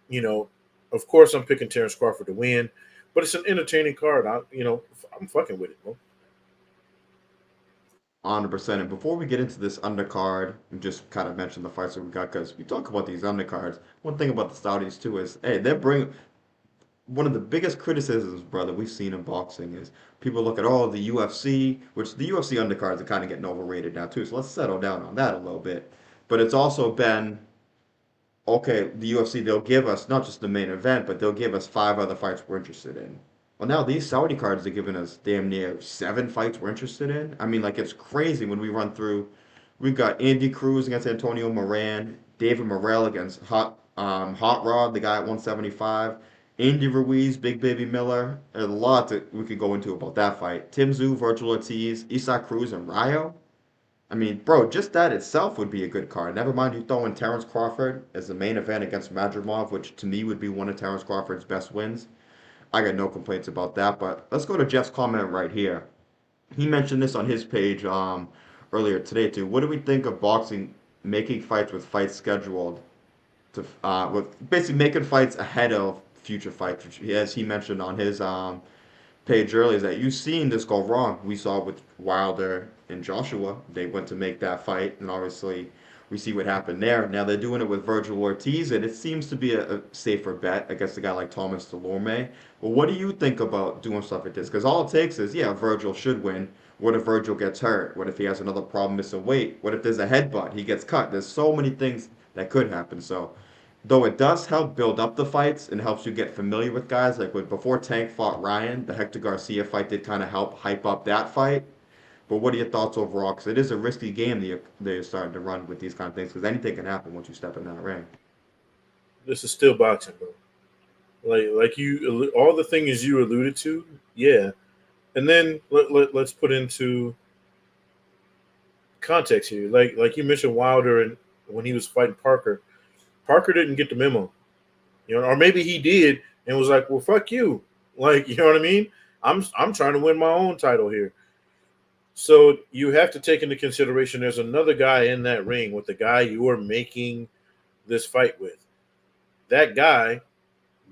you know, of course, I'm picking Terrence Crawford to win, but it's an entertaining card. I'm fucking with it, bro. 100%. And before we get into this undercard, we just kind of mention the fights that we got because we talk about these undercards. One thing about the Saudis too is, hey, they're bringing one of the biggest criticisms, brother, we've seen in boxing is people look at all the UFC, which the UFC undercards are kind of getting overrated now too. So let's settle down on that a little bit. But it's also been okay, the UFC, they'll give us not just the main event, but they'll give us five other fights we're interested in. Well, now these Saudi cards are giving us damn near seven fights we're interested in. I mean, like, it's crazy when we run through. We've got Andy Cruz against Antonio Moran, David Morrell against Hot Rod, the guy at 175, Andy Ruiz, Big Baby Miller. There's a lot that we could go into about that fight. Tim Tszyu, Virgil Ortiz, Isak Cruz, and Rayo. I mean, bro, just that itself would be a good card. Never mind you throw in Terrence Crawford as the main event against Madrimov, which to me would be one of Terrence Crawford's best wins. I got no complaints about that. But let's go to Jeff's comment right here. He mentioned this on his page earlier today too. What do we think of boxing making fights with fights scheduled to with basically making fights ahead of future fights, which as he mentioned on his page earlier, is that you've seen this go wrong. We saw it with Wilder and Joshua. They went to make that fight, and obviously we see what happened there. Now they're doing it with Virgil Ortiz, and it seems to be a safer bet against a guy like Thomas Delorme. But what do you think about doing stuff like this? Because all it takes is, yeah, Virgil should win. What if Virgil gets hurt? What if he has another problem missing weight? What if there's a headbutt? He gets cut. There's so many things that could happen. So though it does help build up the fights and helps you get familiar with guys, like when before Tank fought Ryan, the Hector Garcia fight did kind of help hype up that fight. But what are your thoughts overall? Because it is a risky game that you're starting to run with these kind of things, because anything can happen once you step in that ring. This is still boxing, bro. Like you, all the things you alluded to, yeah. And then let's put into context here. Like you mentioned Wilder and when he was fighting Parker, Parker didn't get the memo, or maybe he did and was like, "Well, fuck you," like you know what I mean. I'm trying to win my own title here. So you have to take into consideration there's another guy in that ring with the guy you are making this fight with. That guy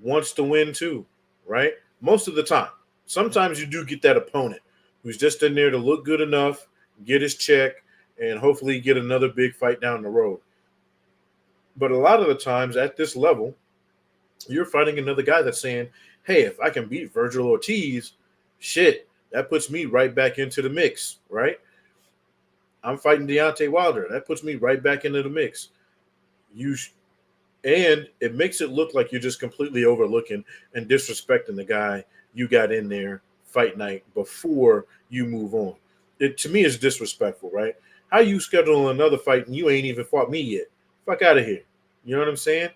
wants to win too, right? Most of the time. Sometimes you do get that opponent who's just in there to look good enough, get his check, and hopefully get another big fight down the road. But a lot of the times at this level, you're fighting another guy that's saying, "Hey, if I can beat Virgil Ortiz, shit, that puts me right back into the mix, right? I'm fighting Deontay Wilder. That puts me right back into the mix. You sh- and it makes it look like you're just completely overlooking and disrespecting the guy you got in there fight night before you move on. It to me is disrespectful, right? How you schedule another fight and you ain't even fought me yet? Fuck out of here. You know what I'm saying?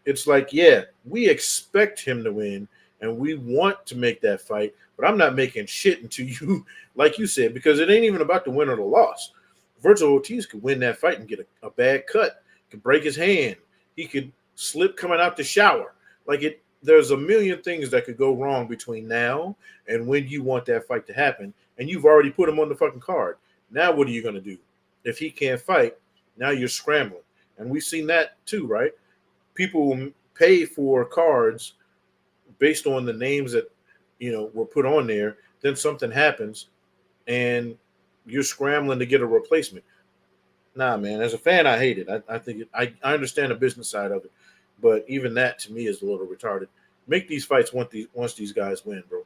It's like, yeah, we expect him to win and we want to make that fight, but I'm not making shit until you, like you said, because it ain't even about the win or the loss. Virgil Ortiz could win that fight and get a bad cut, could break his hand, he could slip coming out the shower. Like it, there's a million things that could go wrong between now and when you want that fight to happen, and you've already put him on the fucking card. Now, what are you gonna do if he can't fight? Now you're scrambling, and we've seen that too, right? People will pay for cards based on the names that were put on there. Then something happens, and you're scrambling to get a replacement. Nah, man. As a fan, I hate it. I think I understand the business side of it, but even that to me is a little retarded. Make these fights once these guys win, bro.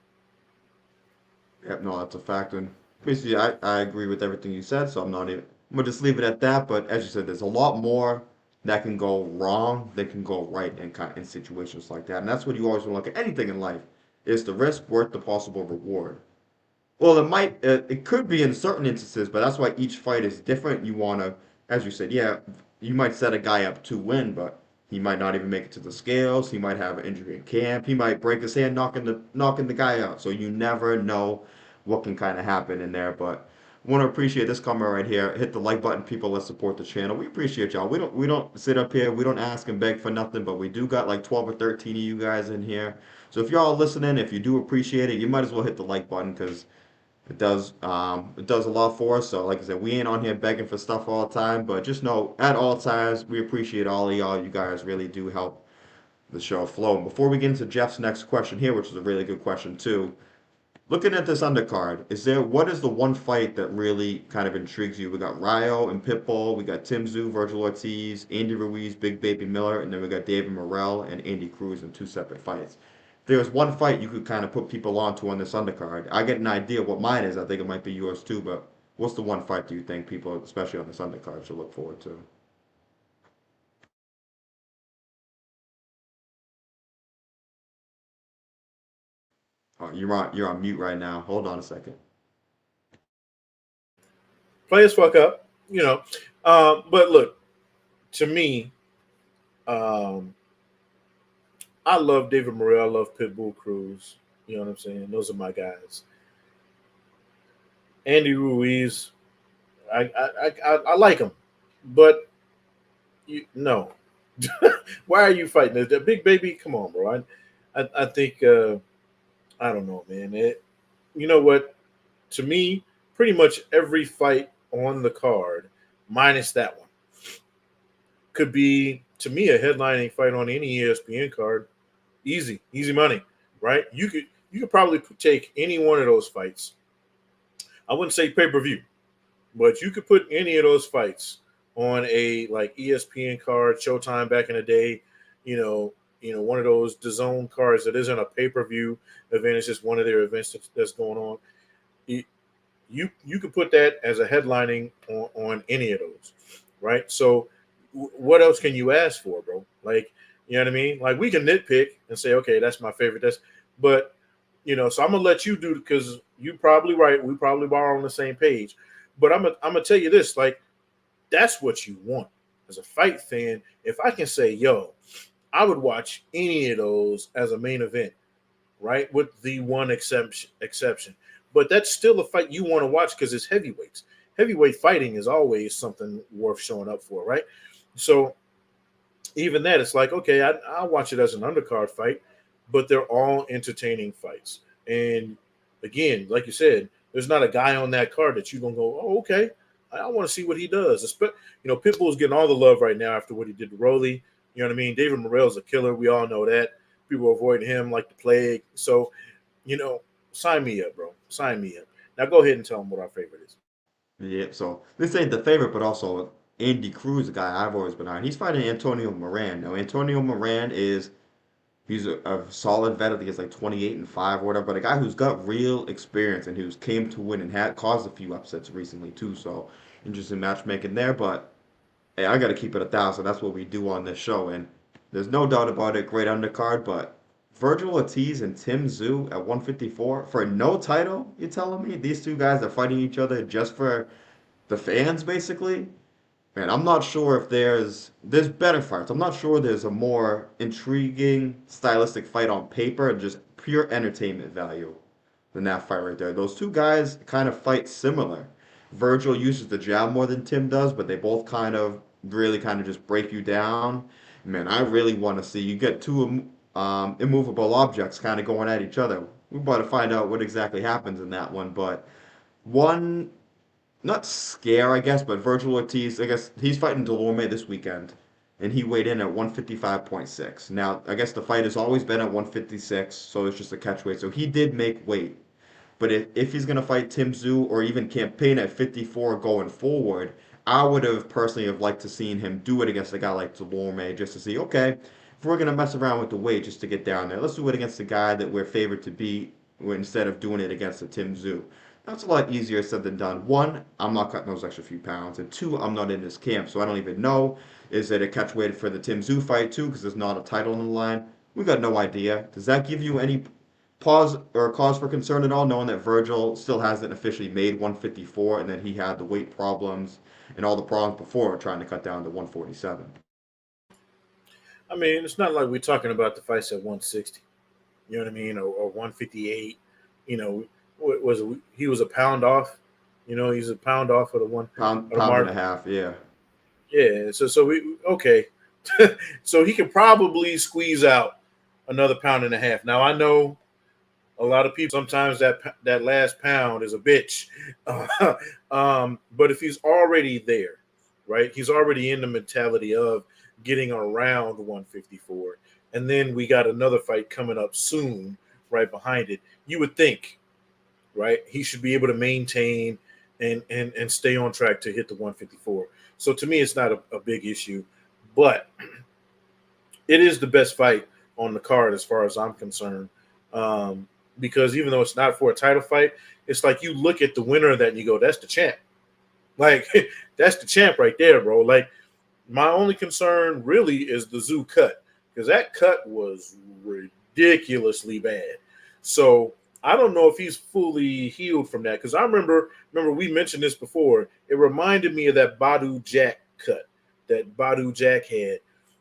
Yep, no, that's a fact. And basically, I agree with everything you said, so I'm gonna just leave it at that. But as you said, there's a lot more that can go wrong than can go right in situations like that. And that's what you always want to look at anything in life. Is the risk worth the possible reward? Well, it could be in certain instances, but that's why each fight is different. You want to, as you said, yeah, you might set a guy up to win, but he might not even make it to the scales. He might have an injury in camp. He might break his hand knocking the guy out. So you never know what can kind of happen in there. But I want to appreciate this comment right here. Hit the like button, people. Let's support the channel. We appreciate y'all. We don't sit up here. We don't ask and beg for nothing, but we do got like 12 or 13 of you guys in here. So if y'all are listening, if you do appreciate it, you might as well hit the like button because it does a lot for us. So like I said, we ain't on here begging for stuff all the time, but just know at all times we appreciate all of y'all. You guys really do help the show flow. And before we get into Jeff's next question here, which is a really good question too, looking at this undercard, what is the one fight that really kind of intrigues you? We got Ryo and Pitbull, we got Tim Tszyu, Virgil Ortiz, Andy Ruiz, Big Baby Miller, and then we got David Morrell and Andy Cruz in two separate fights. If there was one fight you could kind of put people onto on this undercard, I get an idea what mine is. I think it might be yours too, but what's the one fight do you think people, especially on this undercard, should look forward to? Oh, you're on mute right now. Hold on a second. Players fuck up, but look, to me, um, I love David Morrell. I love Pitbull Cruz. You know what I'm saying? Those are my guys. Andy Ruiz, I like him, but no. Why are you fighting this? That big baby? Come on, bro. I think I don't know, man. You know what? To me, pretty much every fight on the card, minus that one, could be to me a headlining fight on any ESPN card. Easy, easy money, right? You could probably take any one of those fights. I wouldn't say pay per view, but you could put any of those fights on a like ESPN card, Showtime back in the day. One of those DAZN cards that isn't a pay per view event. It's just one of their events that's going on. You could put that as a headlining on any of those, right? So, what else can you ask for, bro? Like, you know what I mean? Like, we can nitpick and say, okay, that's my favorite. But so I'm gonna let you do because you probably right. We probably are on the same page. But I'm gonna tell you this, like, that's what you want as a fight fan. If I can say, yo, I would watch any of those as a main event, right? With the one exception. But that's still a fight you want to watch because it's heavyweights. Heavyweight fighting is always something worth showing up for, right? So even that, it's like, okay, I'll watch it as an undercard fight, but they're all entertaining fights. And again, like you said, there's not a guy on that card that you're gonna go, oh, okay, I want to see what he does. Pitbull's getting all the love right now after what he did to Rolly. You know what I mean? David Morrell's a killer. We all know that. People are avoiding him like the plague. So, you know, sign me up, bro. Sign me up. Now go ahead and tell them what our favorite is. Yeah, so this ain't the favorite, but also Andy Cruz, a guy I've always been on. He's fighting Antonio Moran. Now, Antonio Moran is he's a solid vet. I think he's like 28-5 or whatever, but a guy who's got real experience and who's came to win and had caused a few upsets recently too. So interesting matchmaking there. But hey, I got to keep it 1,000. That's what we do on this show, and there's no doubt about it. Great undercard, but Virgil Ortiz and Tim Tszyu at 154 for no title. You telling me these two guys are fighting each other just for the fans, basically? Man, I'm not sure if there's better fights. I'm not sure there's a more intriguing stylistic fight on paper and just pure entertainment value than that fight right there. Those two guys kind of fight similar. Virgil uses the jab more than Tim does, but they both kind of really kind of just break you down. Man, I really want to see you get two immovable objects kind of going at each other. We're about to find out what exactly happens in that one, but one not scare, I guess, but Virgil Ortiz, I guess he's fighting Delorme this weekend, and he weighed in at 155.6. Now, I guess the fight has always been at 156, so it's just a catch weight. So he did make weight. But if he's going to fight Tim Tszyu or even campaign at 54 going forward, I would have personally have liked to seen him do it against a guy like Delorme just to see, okay, if we're going to mess around with the weight just to get down there, let's do it against the guy that we're favored to beat instead of doing it against a Tim Tszyu. That's a lot easier said than done. One, I'm not cutting those extra few pounds, and two, I'm not in this camp, so I don't even know. Is it a catch weight for the Tim Tszyu fight too? Because there's not a title on the line. We got no idea. Does that give you any pause or cause for concern at all, knowing that Virgil still hasn't officially made 154, and that he had the weight problems and all the problems before trying to cut down to 147? I mean, it's not like we're talking about the fights at 160. You know what I mean, or 158. You know, he was a pound off. You know, he's a pound off of the one Pound, of the pound and a mark. half, yeah. Yeah. So we okay. So he can probably squeeze out another pound and a half. Now I know a lot of people sometimes that last pound is a bitch, but if he's already there, right? He's already in the mentality of getting around 154, and then we got another fight coming up soon, right behind it. You would think, right? He should be able to maintain and stay on track to hit the 154. So to me, it's not a big issue, but it is the best fight on the card as far as I'm concerned. Because even though it's not for a title fight, it's like you look at the winner of that and you go, "That's the champ." Like that's the champ right there, bro. Like my only concern really is the Zoo cut because that cut was ridiculously bad. So I don't know if he's fully healed from that because I remember we mentioned this before. It reminded me of that Badu Jack cut that Badu Jack had.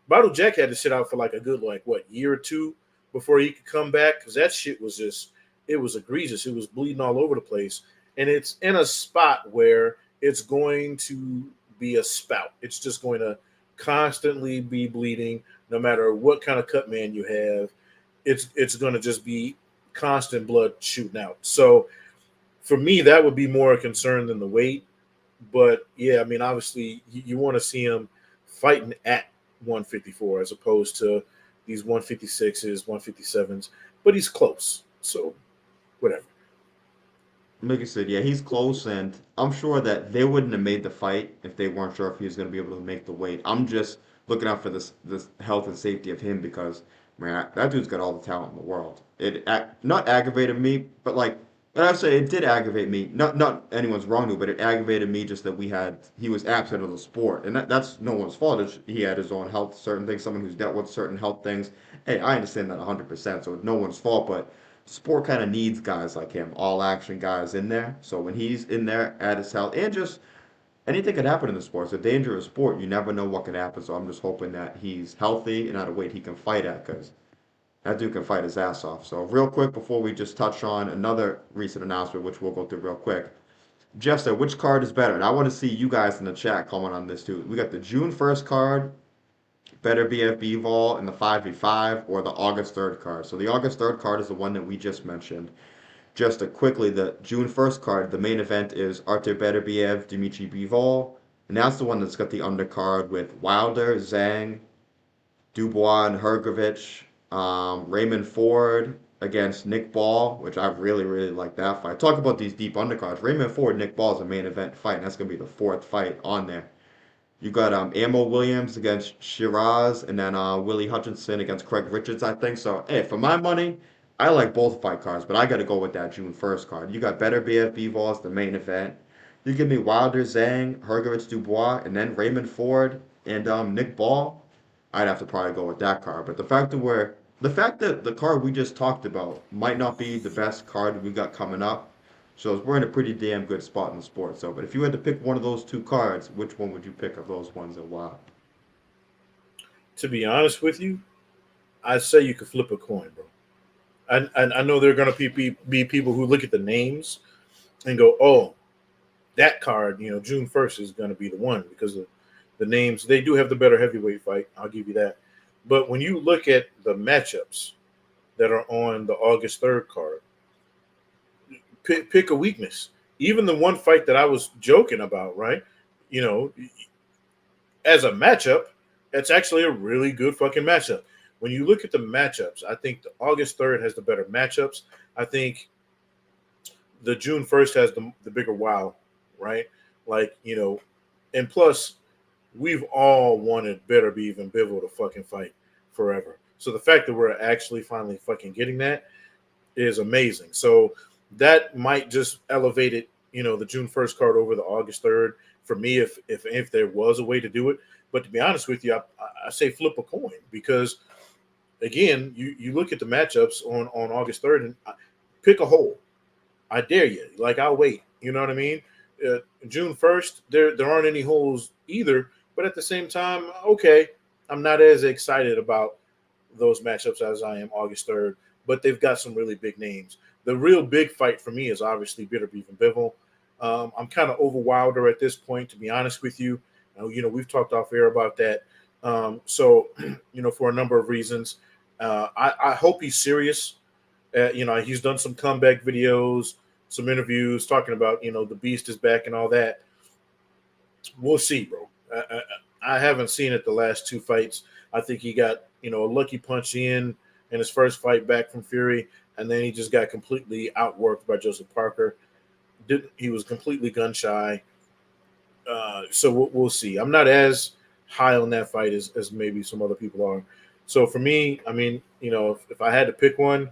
Badu Jack had to sit out for like a good like what year or two before he could come back because that shit was just it was egregious. It was bleeding all over the place, and it's in a spot where it's going to be a spout. It's just going to constantly be bleeding, no matter what kind of cut man you have. It's going to just be constant blood shooting out. So for me, that would be more a concern than the weight. But yeah, I mean, obviously, you want to see him fighting at 154 as opposed to these 156s, 157s. But he's close, so whatever. Like I said, yeah, he's close, and I'm sure that they wouldn't have made the fight if they weren't sure if he was going to be able to make the weight. I'm just looking out for this health and safety of him because man, that dude's got all the talent in the world. Not aggravated me, but like, and I say it did aggravate me. Not anyone's wrong to, but it aggravated me just that he was absent of the sport, and that's no one's fault. He had his own health, certain things. Someone who's dealt with certain health things. Hey, I understand that 100%. So it's no one's fault, but sport kind of needs guys like him, all action guys in there. So when he's in there at his health, and just anything could happen in the sport. It's a dangerous sport. You never know what can happen. So I'm just hoping that he's healthy and at a weight he can fight at because that dude can fight his ass off. So real quick before we just touch on another recent announcement, which we'll go through real quick. Jeff said, which card is better? And I want to see you guys in the chat comment on this too. We got the June 1st card, better BFB Vol in the 5v5, or the August 3rd card. So the August 3rd card is the one that we just mentioned. Just to quickly, the June 1st card, the main event is Artur Beterbiev, Dimitri Bivol. And that's the one that's got the undercard with Wilder, Zhang, Dubois, and Hergovich. Raymond Ford against Nick Ball, which I really, really like that fight. Talk about these deep undercards. Raymond Ford, Nick Ball is a main event fight, and that's going to be the fourth fight on there. You got Ammo Williams against Shiraz, and then Willie Hutchinson against Craig Richards, I think. So, hey, for my money, I like both fight cards, but I got to go with that June 1st card. You got Better BF Bivol as the main event. You give me Wilder Zhang, Hergovich Dubois, and then Raymond Ford and Nick Ball. I'd have to probably go with that card. But the fact that the card we just talked about might not be the best card we got coming up, so we're in a pretty damn good spot in the sport. So, but if you had to pick one of those two cards, which one would you pick of those ones and why? To be honest with you, I say you could flip a coin, bro. I know there are going to be people who look at the names and go, "Oh, that card, June 1st is going to be the one because of the names. They do have the better heavyweight fight. I'll give you that. But when you look at the matchups that are on the August 3rd card, pick a weakness. Even the one fight that I was joking about, right? You know, as a matchup, it's actually a really good fucking matchup. When you look at the matchups, I think the August 3rd has the better matchups. I think the June 1st has the bigger wow, right? Like, and plus, we've all wanted Better Be Even Bivol to fucking fight forever. So the fact that we're actually finally fucking getting that is amazing. So that might just elevate it, the June 1st card over the August 3rd for me if there was a way to do it. But to be honest with you, I say flip a coin because again, you look at the matchups on August 3rd and pick a hole. I dare you. Like I'll wait. You know what I mean? June 1st, there aren't any holes either. But at the same time, okay, I'm not as excited about those matchups as I am August 3rd. But they've got some really big names. The real big fight for me is obviously Bitter Beef and Bivol. I'm kind of over Wilder at this point, to be honest with you. We've talked off air about that. So, for a number of reasons, I hope he's serious. He's done some comeback videos, some interviews talking about, the beast is back and all that. We'll see, bro. I haven't seen it the last two fights. I think he got, a lucky punch in his first fight back from Fury, and then he just got completely outworked by Joseph Parker. He was completely gun shy. So we'll see. I'm not as high on that fight as maybe some other people are. So for me, I mean, if I had to pick one,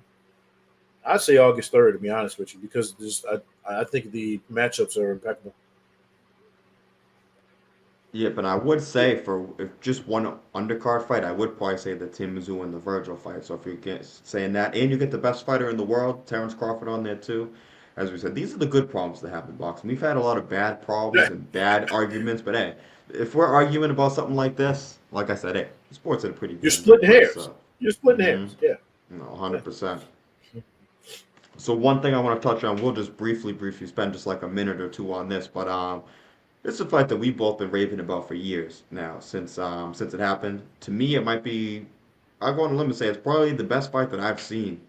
I'd say August 3rd, to be honest with you, because I think the matchups are impeccable. Yeah, but I would say for if just one undercard fight, I would probably say the Tim Mizzou and the Virgil fight. So if you get saying that, and you get the best fighter in the world, Terrence Crawford on there too. As we said, these are the good problems to have in boxing. We've had a lot of bad problems and bad arguments, but hey, if we're arguing about something like this, like I said, hey, sports in a pretty You're damn good splitting place. hairs. So, You're splitting mm-hmm, hairs. Yeah. no, Yeah. 100%. So one thing I want to touch on, we'll just briefly spend just like a minute or two on this, but it's a fight that we've both been raving about for years now, since it happened. To me, it might be. I'll go on a limb and say it's probably the best fight that I've seen.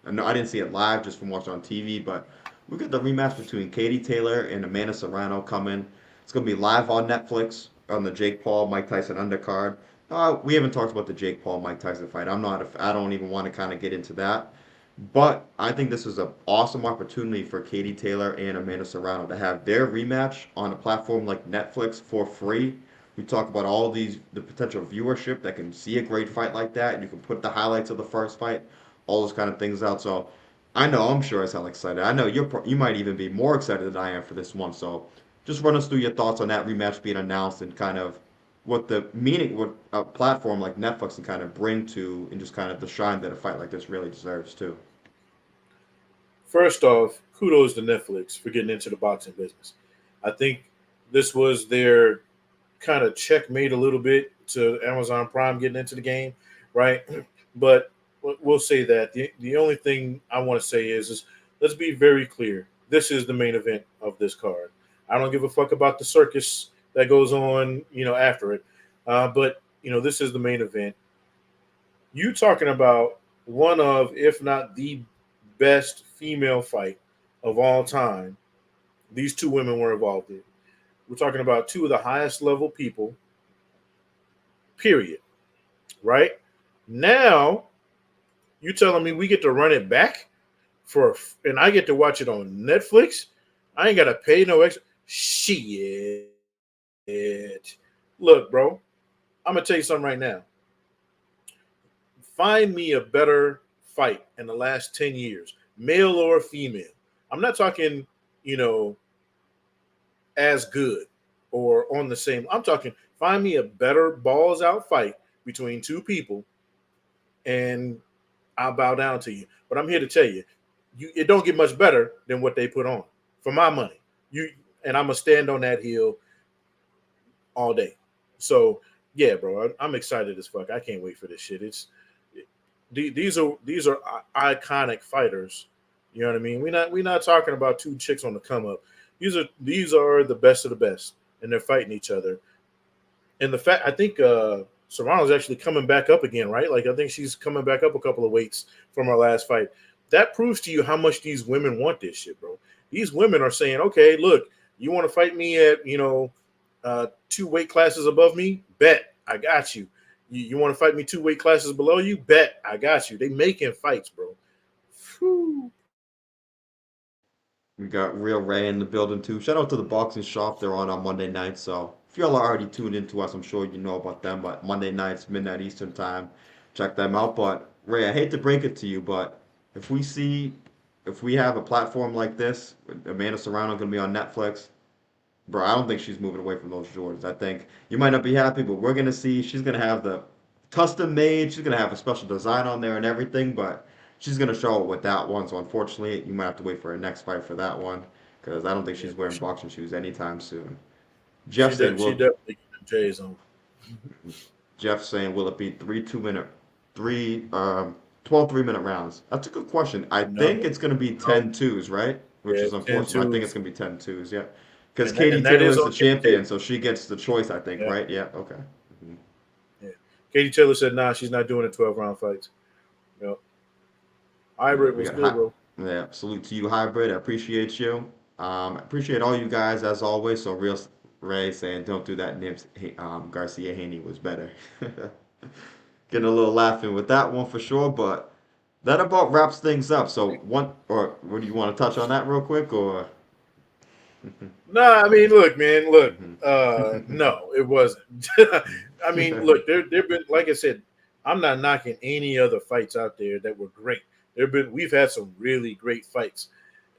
I didn't see it live, just from watching on TV, but we got the rematch between Katie Taylor and Amanda Serrano coming. It's gonna be live on Netflix on the Jake Paul Mike Tyson undercard. We haven't talked about the Jake Paul Mike Tyson fight. I don't even want to kind of get into that. But I think this is an awesome opportunity for Katie Taylor and Amanda Serrano to have their rematch on a platform like Netflix for free. We talk about all the potential viewership that can see a great fight like that. You can put the highlights of the first fight, all those kind of things out. So I know I'm sure as hell excited. I know you might even be more excited than I am for this one. So just run us through your thoughts on that rematch being announced and kind of what a platform like Netflix can kind of bring to and just kind of the shine that a fight like this really deserves too. First off, kudos to Netflix for getting into the boxing business. I think this was their kind of checkmate a little bit to Amazon Prime getting into the game, right? But we'll say that the only thing I want to say is let's be very clear. This is the main event of this card. I don't give a fuck about the circus that goes on, after it. But this is the main event. You talking about one of, if not the best female fight of all time. These two women were involved in. We're talking about two of the highest level people, period. Right? Now, you telling me we get to run it back and I get to watch it on Netflix? I ain't gotta pay no extra shit. Look, bro, I'm gonna tell you something right now. Find me a better fight in the last 10 years, male or female. I'm not talking, you know, as good or on the same. I'm talking find me a better balls out fight between two people, and I'll bow down to you. But I'm here to tell you, it don't get much better than what they put on for my money. You and I'm gonna stand on that hill all day. So yeah, bro, I'm excited as fuck. I can't wait for this shit. These are iconic fighters. You know what I mean? We're not talking about two chicks on the come up. These are the best of the best, and they're fighting each other. And the fact I think Serrano's actually coming back up again, right? Like I think she's coming back up a couple of weights from her last fight. That proves to you how much these women want this shit, bro. These women are saying, okay, look, you want to fight me at two weight classes above me? Bet I got you. You want to fight me two weight classes below you? Bet I got you. They making fights, bro. Whew. We got Real Ray in the building too. Shout out to the boxing shop. They're on Monday night. So if y'all are already tuned into us, I'm sure you know about them. But Monday nights, midnight Eastern time, check them out. But Ray, I hate to break it to you, but if we see, if we have a platform like this, Amanda Serrano gonna be on Netflix, bro, I don't think she's moving away from those Jordans. I think you might not be happy, but we're gonna see she's gonna have the custom made. She's gonna have a special design on there and everything, but she's gonna show it with that one. So unfortunately, you might have to wait for her next fight for that one because I don't think Yeah, she's wearing boxing shoes anytime soon. Jeff she saying, she "Will definitely getting them J's on. Jeff saying will it be three 2 minute, three 12 3 minute rounds?" That's a good question. I No, think it's gonna be no, 10 twos, right? Which yeah, is ten unfortunate. I think it's twos, gonna be 10 twos. Yeah. Because and Katie that Taylor is is on the Katie champion, Taylor. so she gets the choice, I think, Yeah, right? Yeah, okay. Mhm. yeah. Katie Taylor said, "Nah, she's not doing the 12 round fights." Yep. Yeah, Hybrid we was got good, high. bro. Yeah, salute to you, Hybrid. I appreciate you. I appreciate all you guys as always. So Real Ray saying, "Don't do that." Nibs, Garcia Haney was better. Getting a little laughing with that one for sure, but that about wraps things up. So one, or what do you want to touch on that real quick, or? Nah, I mean, look, man, look. Mhm. No, it wasn't. I mean, look, there been like I said, I'm not knocking any other fights out there that were great. We've had some really great fights,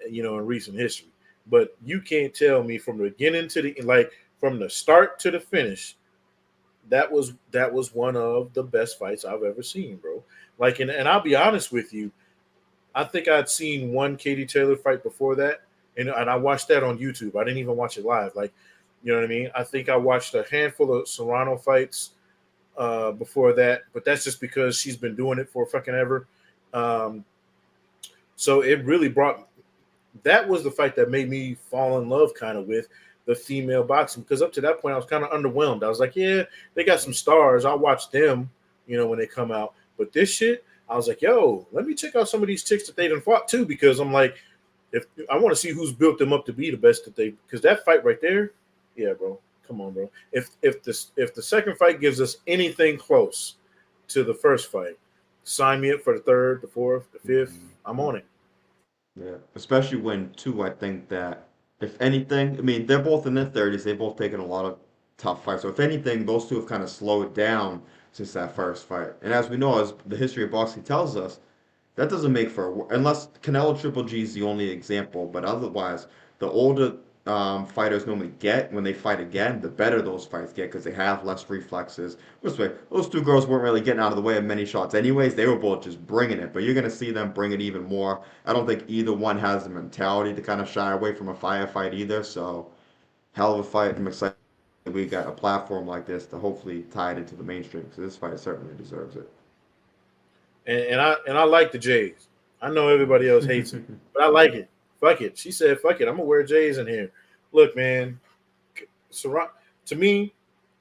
in recent history. But you can't tell me from the beginning to the like from the start to the finish that was one of the best fights I've ever seen, bro. Like, and I'll be honest with you, I think I'd seen one Katie Taylor fight before that, and I watched that on YouTube. I didn't even watch it live. Like, you know what I mean? I think I watched a handful of Serrano fights before that, but that's just because she's been doing it for fucking ever. Um, so it really brought that was the fight that made me fall in love kind of with the female boxing because up to that point I was kind of underwhelmed. I was like, yeah, they got some stars. I'll watch them, when they come out. But this shit, I was like, yo, let me check out some of these chicks that they done fought too because I'm like, if I want to see who's built them up to be the best that they because that fight right there, yeah, bro, come on, bro. If the second fight gives us anything close to the first fight, sign me up for the third, the fourth, the fifth. I'm on it. Yeah, especially when two, I think that if anything, I mean, they're both in their 30s. They've both taken a lot of tough fights. So if anything, those two have kind of slowed down since that first fight. And as we know, as the history of boxing tells us, that doesn't make for unless Canelo Triple G is the only example, but otherwise, the older fighters normally get when they fight again, the better those fights get because they have less reflexes. This way, those two girls weren't really getting out of the way of many shots, anyways. They were both just bringing it, but you're gonna see them bring it even more. I don't think either one has the mentality to kind of shy away from a firefight either. So, hell of a fight. I'm excited we got a platform like this to hopefully tie it into the mainstream because this fight certainly deserves it. And I like the Jays. I know everybody else hates them, but I like it. Fuck it. She said, "Fuck it. I'm gonna wear Jays in here." Look, man, Serrano. To me,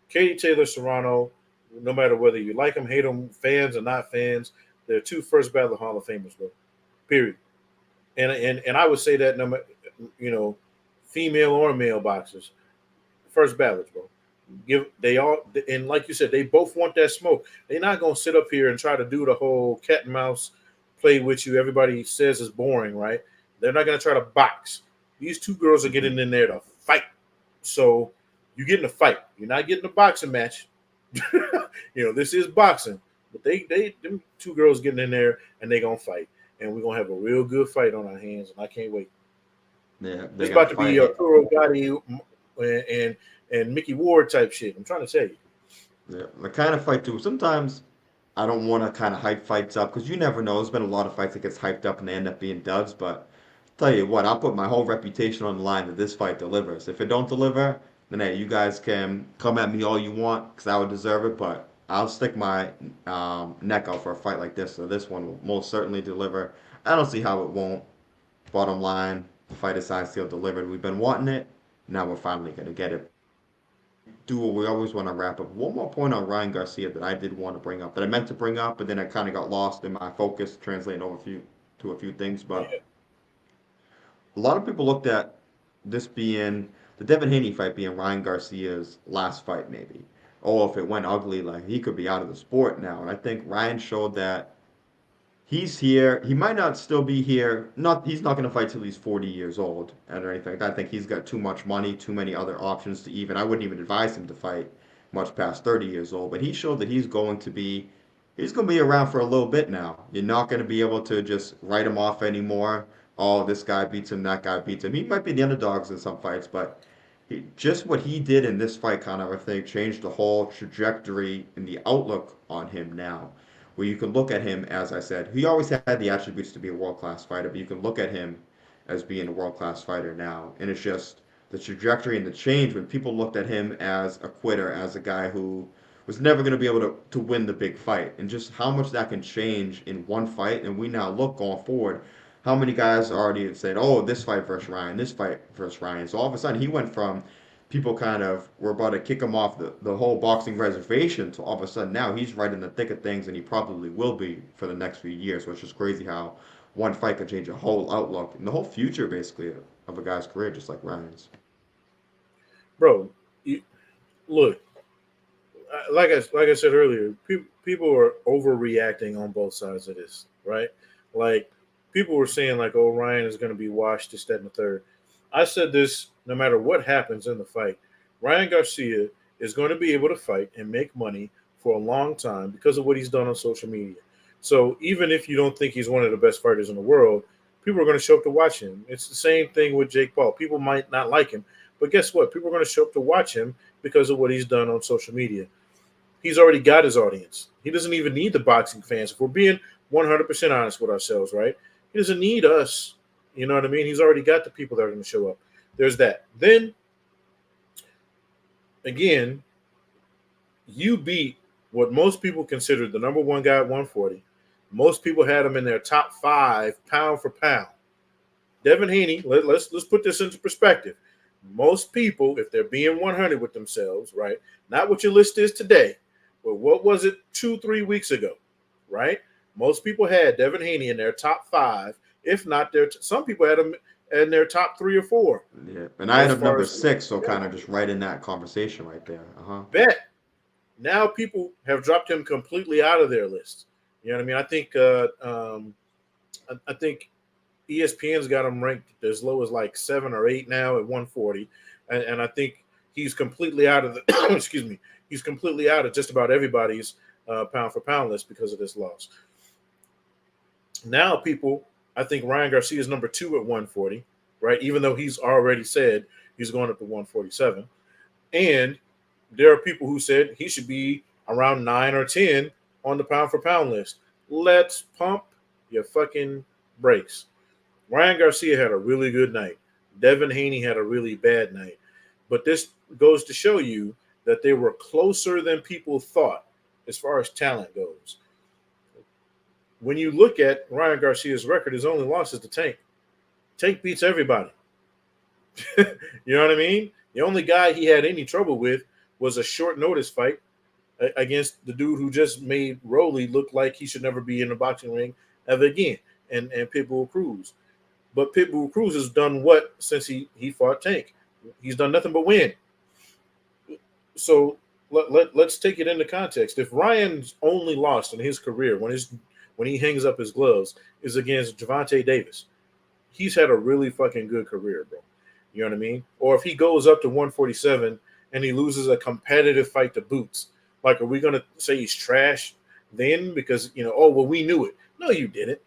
Katie Taylor Serrano. No matter whether you like them, hate them, fans or not fans, they're two first ballot Hall of Famers, bro. Period. And I would say that no matter female or male boxers, first ballots, bro. Give they all and like you said, they both want that smoke. They're not gonna sit up here and try to do the whole cat and mouse play with you. Everybody says is boring, right? They're not gonna try to box. These two girls are getting in there to fight. So You get in a fight. You're not getting a boxing match. This is boxing. But them two girls getting in there and they gonna fight, and we're gonna have a real good fight on our hands, and I can't wait. Yeah, they're It's gonna about to be fight a it. Kuro Gotti and Mickey Ward type shit. I'm trying to tell you. Yeah, the kind of fight too. Sometimes I don't want to kind of hype fights up because you never know. There's been a lot of fights that gets hyped up and they end up being duds. But tell you what, I'll put my whole reputation on the line that this fight delivers. If it don't deliver, then hey, you guys can come at me all you want because I would deserve it. But I'll stick my neck out for a fight like this. So this one will most certainly deliver. I don't see how it won't. Bottom line, the fight is signed, sealed, delivered. We've been wanting it. Now we're finally gonna get it. Do what we always want to wrap up. One more point on Ryan Garcia that I did want to bring up, that I meant to bring up, but then I kind of got lost in my focus translating over to a few things. But Yeah, a lot of people looked at this being the Devin Haney fight being Ryan Garcia's last fight, maybe. Oh, if it went ugly, like he could be out of the sport now. And I think Ryan showed that he's here. He might not still be here. Not he's not going to fight till he's 40 years old and or anything. I think he's got too much money, too many other options to even. I wouldn't even advise him to fight much past 30 years old. But he showed that he's going to be around for a little bit now. You're not going to be able to just write him off anymore. Oh, this guy beats him, that guy beats him. He might be the underdogs in some fights, but just what he did in this fight, kind of, I think, changed the whole trajectory and the outlook on him now. Where you can look at him, as I said, he always had the attributes to be a world class fighter, but you can look at him as being a world class fighter now. And it's just the trajectory and the change when people looked at him as a quitter, as a guy who was never going to be able to win the big fight, and just how much that can change in one fight. And we now look going forward how many guys already have said, "Oh, this fight versus Ryan, this fight versus Ryan." So all of a sudden, he went from people kind of were about to kick him off the whole boxing reservation to all of a sudden now he's right in the thick of things, and he probably will be for the next few years. Which is crazy how one fight could change a whole outlook and the whole future, basically, of a guy's career, just like Ryan's. bro. You, look, like I said earlier, people are overreacting on both sides of this, right? Like people were saying, like, "Oh, Ryan is going to be washed," this, that, and the third. I said this: no matter what happens in the fight, Ryan Garcia is going to be able to fight and make money for a long time because of what he's done on social media. So even if you don't think he's one of the best fighters in the world, people are going to show up to watch him. It's the same thing with Jake Paul. People might not like him, but guess what? People are going to show up to watch him because of what he's done on social media. He's already got his audience. He doesn't even need the boxing fans. If we're being 100% honest with ourselves, right? He doesn't need us. You know what I mean? He's already got the people that are going to show up. There's that. Then, again, you beat what most people considered the number one guy at 140. Most people had him in their top 5 pound for pound. Devin Haney, let's put this into perspective. Most people, if they're being 100 with themselves, right? Not what your list is today, but what was it 2-3 weeks ago, right? Most people had Devin Haney in their top 5, if not some people had him in their top 3 or 4. Yeah, and I had As him far number as 6, so kind of just right in that conversation right there. bet, now people have dropped him completely out of their list. You know what I mean? I think ESPN's got him ranked as low as like 7 or 8 now at 140, and I think he's completely out of the excuse me, he's completely out of just about everybody's pound for pound list because of this loss. Now people, I think Ryan Garcia is number 2 at 140, right? Even though he's already said he's going up to 147, and there are people who said he should be around 9 or 10 on the pound for pound list. Let's pump your fucking brakes. Ryan Garcia had a really good night. Devin Haney had a really bad night. But this goes to show you that they were closer than people thought as far as talent goes. When you look at Ryan Garcia's record, his only loss is to Tank. Tank beats everybody. You know what I mean? The only guy he had any trouble with was a short notice fight against the dude who just made Rolly look like he should never be in the boxing ring ever again, and Pitbull Cruz. But Pitbull Cruz has done what since he fought Tank? He's done nothing but win. So let's take it into context. If Ryan's only lost in his career when he hangs up his gloves is against Gervonta Davis, he's had a really fucking good career, bro. You know what I mean? Or if he goes up to 147 and he loses a competitive fight to Boots. Like, are we going to say he's trash then because, oh, well, we knew it? No, you didn't.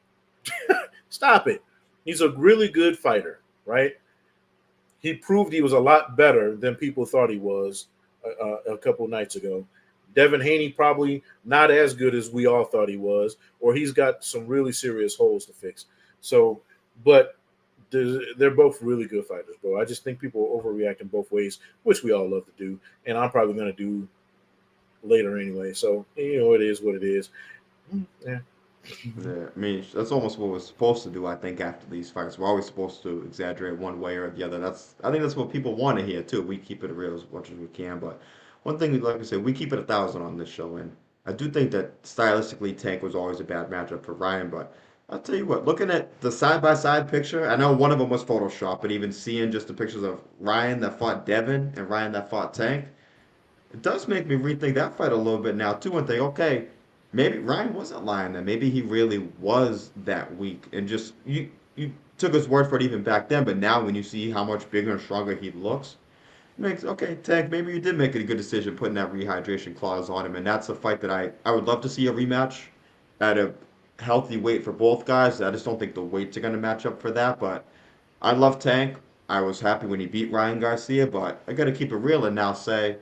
Stop it. He's a really good fighter, right? He proved he was a lot better than people thought he was a couple nights ago. Devin Haney probably not as good as we all thought he was, or he's got some really serious holes to fix. So, but they're both really good fighters, bro. I just think people are overreacting both ways, which we all love to do, and I'm probably going to do later anyway. So, it is what it is. Yeah. Yeah, I mean, that's almost what we're supposed to do, I think, after these fights. We're always supposed to exaggerate one way or the other. I think that's what people want to hear, too. We keep it real as much as we can. But one thing, like I said, we keep it 1,000 on this show. And I do think that stylistically, Tank was always a bad matchup for Ryan. But I'll tell you what, looking at the side-by-side picture, I know one of them was Photoshop, but even seeing just the pictures of Ryan that fought Devin and Ryan that fought Tank, it does make me rethink that fight a little bit now too, and think, okay, maybe Ryan wasn't lying then. Maybe he really was that weak, and just you took his word for it even back then. But now when you see how much bigger and stronger he looks, it makes okay, Tank. Maybe you did make a good decision putting that rehydration clause on him, and that's a fight that I would love to see a rematch at a healthy weight for both guys. I just don't think the weights are going to match up for that, but. I love Tank. I was happy when he beat Ryan Garcia, but I got to keep it real and now say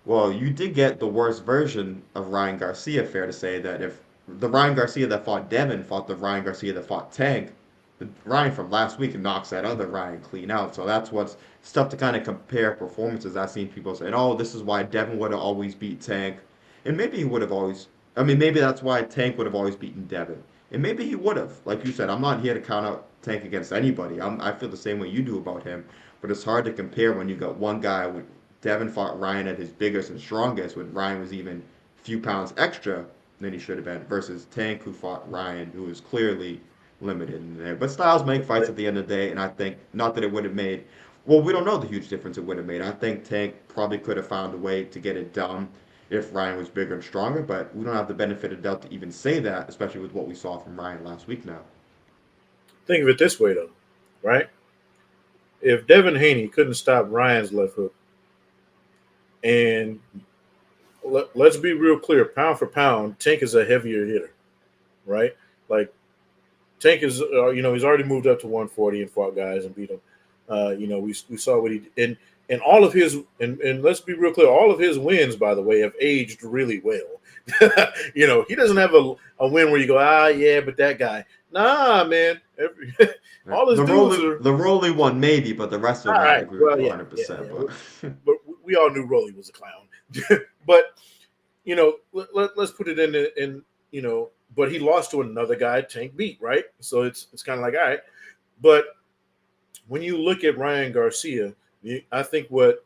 well, you did get the worst version of Ryan Garcia, fair to say that if the Ryan Garcia that fought Devin fought the Ryan Garcia that fought Tank, the Ryan from last week knocks that other Ryan clean out. So that's what's it's tough to kind of compare performances. I've seen people saying, oh, this is why Devin would have always beat Tank. And maybe he would have always, I mean, maybe that's why Tank would have always beaten Devin. And maybe he would have. Like you said, I'm not here to count out Tank against anybody. I feel the same way you do about him. But it's hard to compare when you got one guy with Devin fought Ryan at his biggest and strongest when Ryan was even a few pounds extra than he should have been versus Tank who fought Ryan who was clearly limited in there. But styles make fights at the end of the day, and I think not that it would have made. Well, we don't know the huge difference it would have made. I think Tank probably could have found a way to get it done if Ryan was bigger and stronger, but we don't have the benefit of doubt to even say that, especially with what we saw from Ryan last week now. Think of it this way, though, right? If Devin Haney couldn't stop Ryan's left hook, and let's be real clear, pound for pound, Tank is a heavier hitter, right? Like Tank is, he's already moved up to 140 and fought guys and beat them. We saw what he did. And all of his and let's be real clear, all of his wins, by the way, have aged really well. He doesn't have a win where you go, yeah, but that guy, nah, man. Right. All his dudes are The Rolly one maybe, but the rest of all them I right. agree with Well, you yeah, yeah, 100%. yeah. But But we all knew Rolly was a clown. But let's put it in but he lost to another guy Tank beat, right? So it's kind of like all right. But when you look at Ryan Garcia, I think what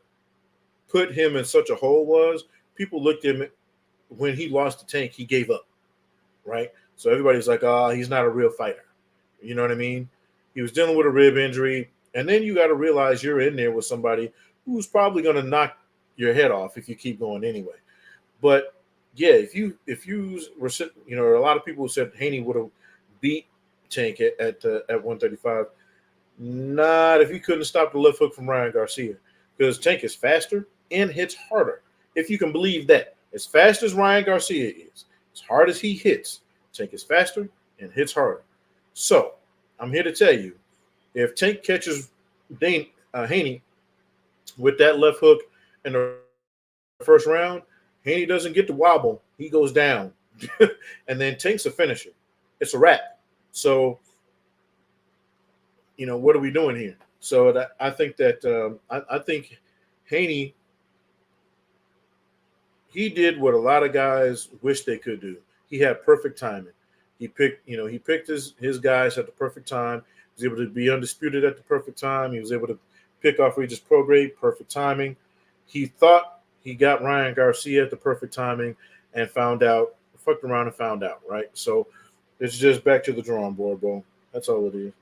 put him in such a hole was people looked at him when he lost to Tank, he gave up, right? So everybody's like, he's not a real fighter. You know what I mean? He was dealing with a rib injury, and then you got to realize you're in there with somebody who's probably going to knock your head off if you keep going anyway. But yeah, if you were a lot of people said Haney would have beat Tank at 135. Not if you couldn't stop the left hook from Ryan Garcia, because Tank is faster and hits harder. If you can believe that, as fast as Ryan Garcia is, as hard as he hits, Tank is faster and hits harder. So I'm here to tell you, if Tank catches Haney with that left hook in the first round, Haney doesn't get the wobble. He goes down. And then Tank's a finisher. It's a wrap. So, what are we doing here? So I think that I think Haney, he did what a lot of guys wish they could do. He had perfect timing. He picked his guys at the perfect time. He was able to be undisputed at the perfect time. He was able to pick off Regis Prograde, perfect timing. He thought he got Ryan Garcia at the perfect timing and fucked around and found out, right? So it's just back to the drawing board, bro. That's all it is.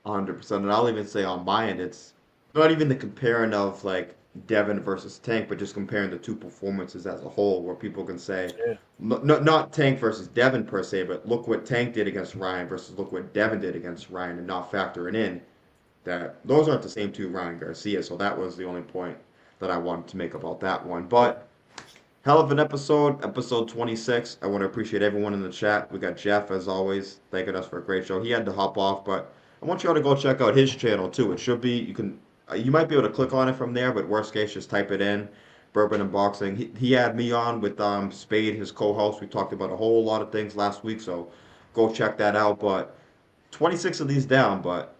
100%. And I'll even say on my end, it's not even the comparing of like Devin versus Tank, but just comparing the two performances as a whole, where people can say, Yeah. not Tank versus Devin per se, but look what Tank did against Ryan versus look what Devin did against Ryan, and not factoring in that those aren't the same two Ryan Garcia. So that was the only point that I wanted to make about that one. But hell of an episode, episode 26. I want to appreciate everyone in the chat. We got Jeff, as always, thanking us for a great show. He had to hop off, but I want you all to go check out his channel too. It should be, you might be able to click on it from there, but worst case, just type it in, Bourbon and Boxing. He had me on with Spade, his co-host. We talked about a whole lot of things last week, so go check that out. But 26 of these down, but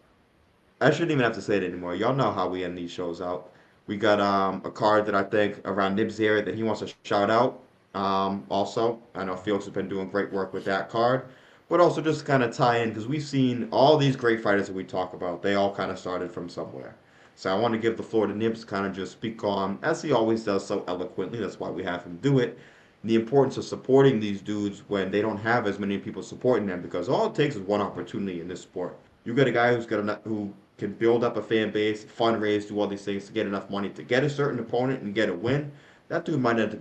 I shouldn't even have to say it anymore. Y'all know how we end these shows out. We got a card that I think around Nib's area that he wants to shout out. Also, I know Felix has been doing great work with that card, but also just kind of tie in because we've seen all these great fighters that we talk about. They all kind of started from somewhere. So I want to give the floor to Nibs, kind of just speak on, as he always does so eloquently. That's why we have him do it. The importance of supporting these dudes when they don't have as many people supporting them, because all it takes is one opportunity in this sport. You get a guy who can build up a fan base, fundraise, do all these things to get enough money to get a certain opponent and get a win. That dude might end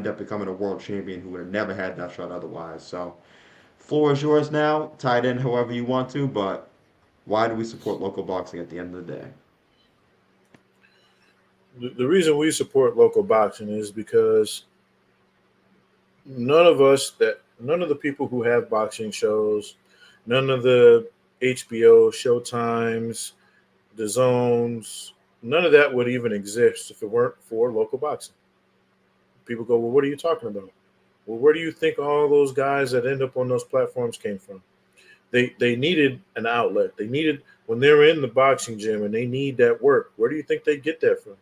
up becoming a world champion who would have never had that shot otherwise. So, floor is yours now. Tie it in however you want to, but why do we support local boxing at the end of the day? The reason we support local boxing is because none of the people who have boxing shows, none of the HBO Showtimes, the zones, none of that would even exist if it weren't for local boxing. People go, well, what are you talking about? Well, where do you think all those guys that end up on those platforms came from? They needed an outlet. They needed when they're in the boxing gym and they need that work. Where do you think they get that from?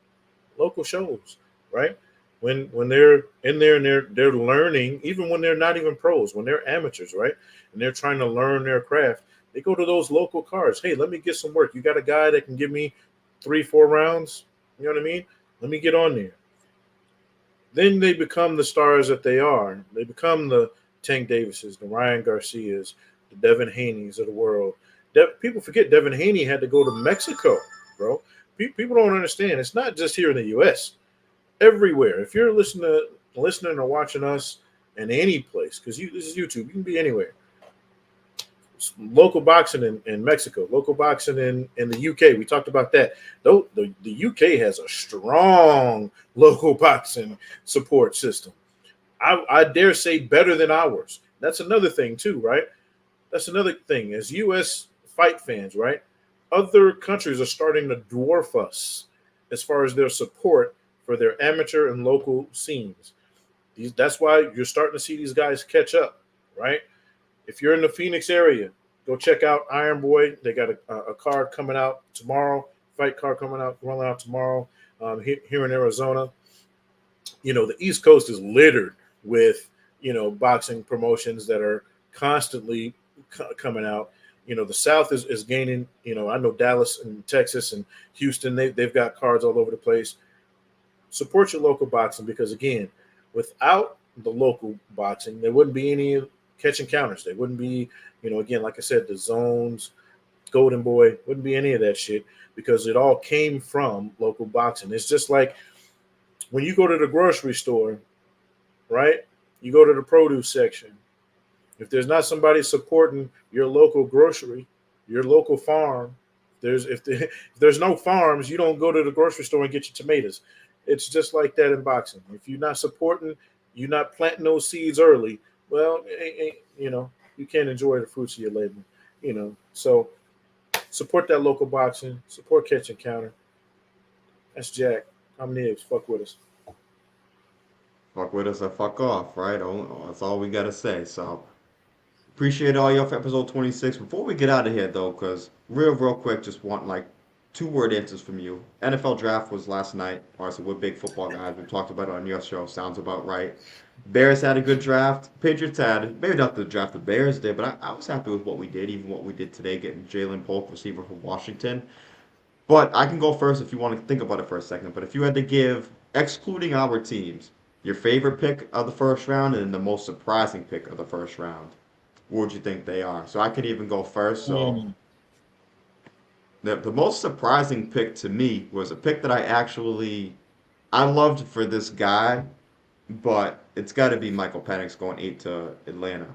Local shows, right? When they're in there and they're learning, even when they're not even pros, when they're amateurs, right? And they're trying to learn their craft, they go to those local cards. Hey, let me get some work. You got a guy that can give me 3, 4 rounds? You know what I mean? Let me get on there. Then they become the stars that they are. They become the Tank Davises, the Ryan Garcias, the Devin Haneys of the world. People forget Devin Haney had to go to Mexico, bro. People don't understand. It's not just here in the U.S. Everywhere. If you're listening or watching us in any place, because this is YouTube, you can be anywhere. Local boxing in Mexico, local boxing in the UK. We talked about that. Though the UK has a strong local boxing support system. I dare say better than ours. That's another thing too, right? That's another thing. As US fight fans, right? Other countries are starting to dwarf us as far as their support for their amateur and local scenes. That's why you're starting to see these guys catch up, right? If you're in the Phoenix area, go check out Iron Boy. They got a card coming out tomorrow, fight card rolling out tomorrow here in Arizona. The East Coast is littered with, boxing promotions that are constantly coming out. The South is gaining, I know Dallas and Texas and Houston, they've got cards all over the place. Support your local boxing because, again, without the local boxing, there wouldn't be any catch encounters. There wouldn't be, again, like I said, the zones, Golden Boy, wouldn't be any of that shit because it all came from local boxing. It's just like when you go to the grocery store, right? You go to the produce section. If there's not somebody supporting your local grocery, your local farm, if there's no farms, you don't go to the grocery store and get your tomatoes. It's just like that in boxing. If you're not supporting, you're not planting those seeds early. Well, you can't enjoy the fruits of your labor. So support that local boxing. Support Catch and Counter. That's Jack. I'm Nibs. Fuck with us. Fuck with us or fuck off, right? That's all we gotta say. So appreciate all y'all for episode 26. Before we get out of here, though, because real quick, just want like 2 word answers from you. NFL draft was last night. Obviously, we're big football guys. We talked about it on your show. Sounds about right. Bears had a good draft. Patriots had, maybe not the draft the Bears did, but I was happy with what we did, even what we did today, getting Jalen Polk, receiver from Washington. But I can go first if you want to think about it for a second. But if you had to give, excluding our teams, your favorite pick of the first round and the most surprising pick of the first round, what would you think they are? So I could even go first. So Mm. the most surprising pick to me was a pick that I loved for this guy, but it's got to be Michael Penix going 8 to Atlanta.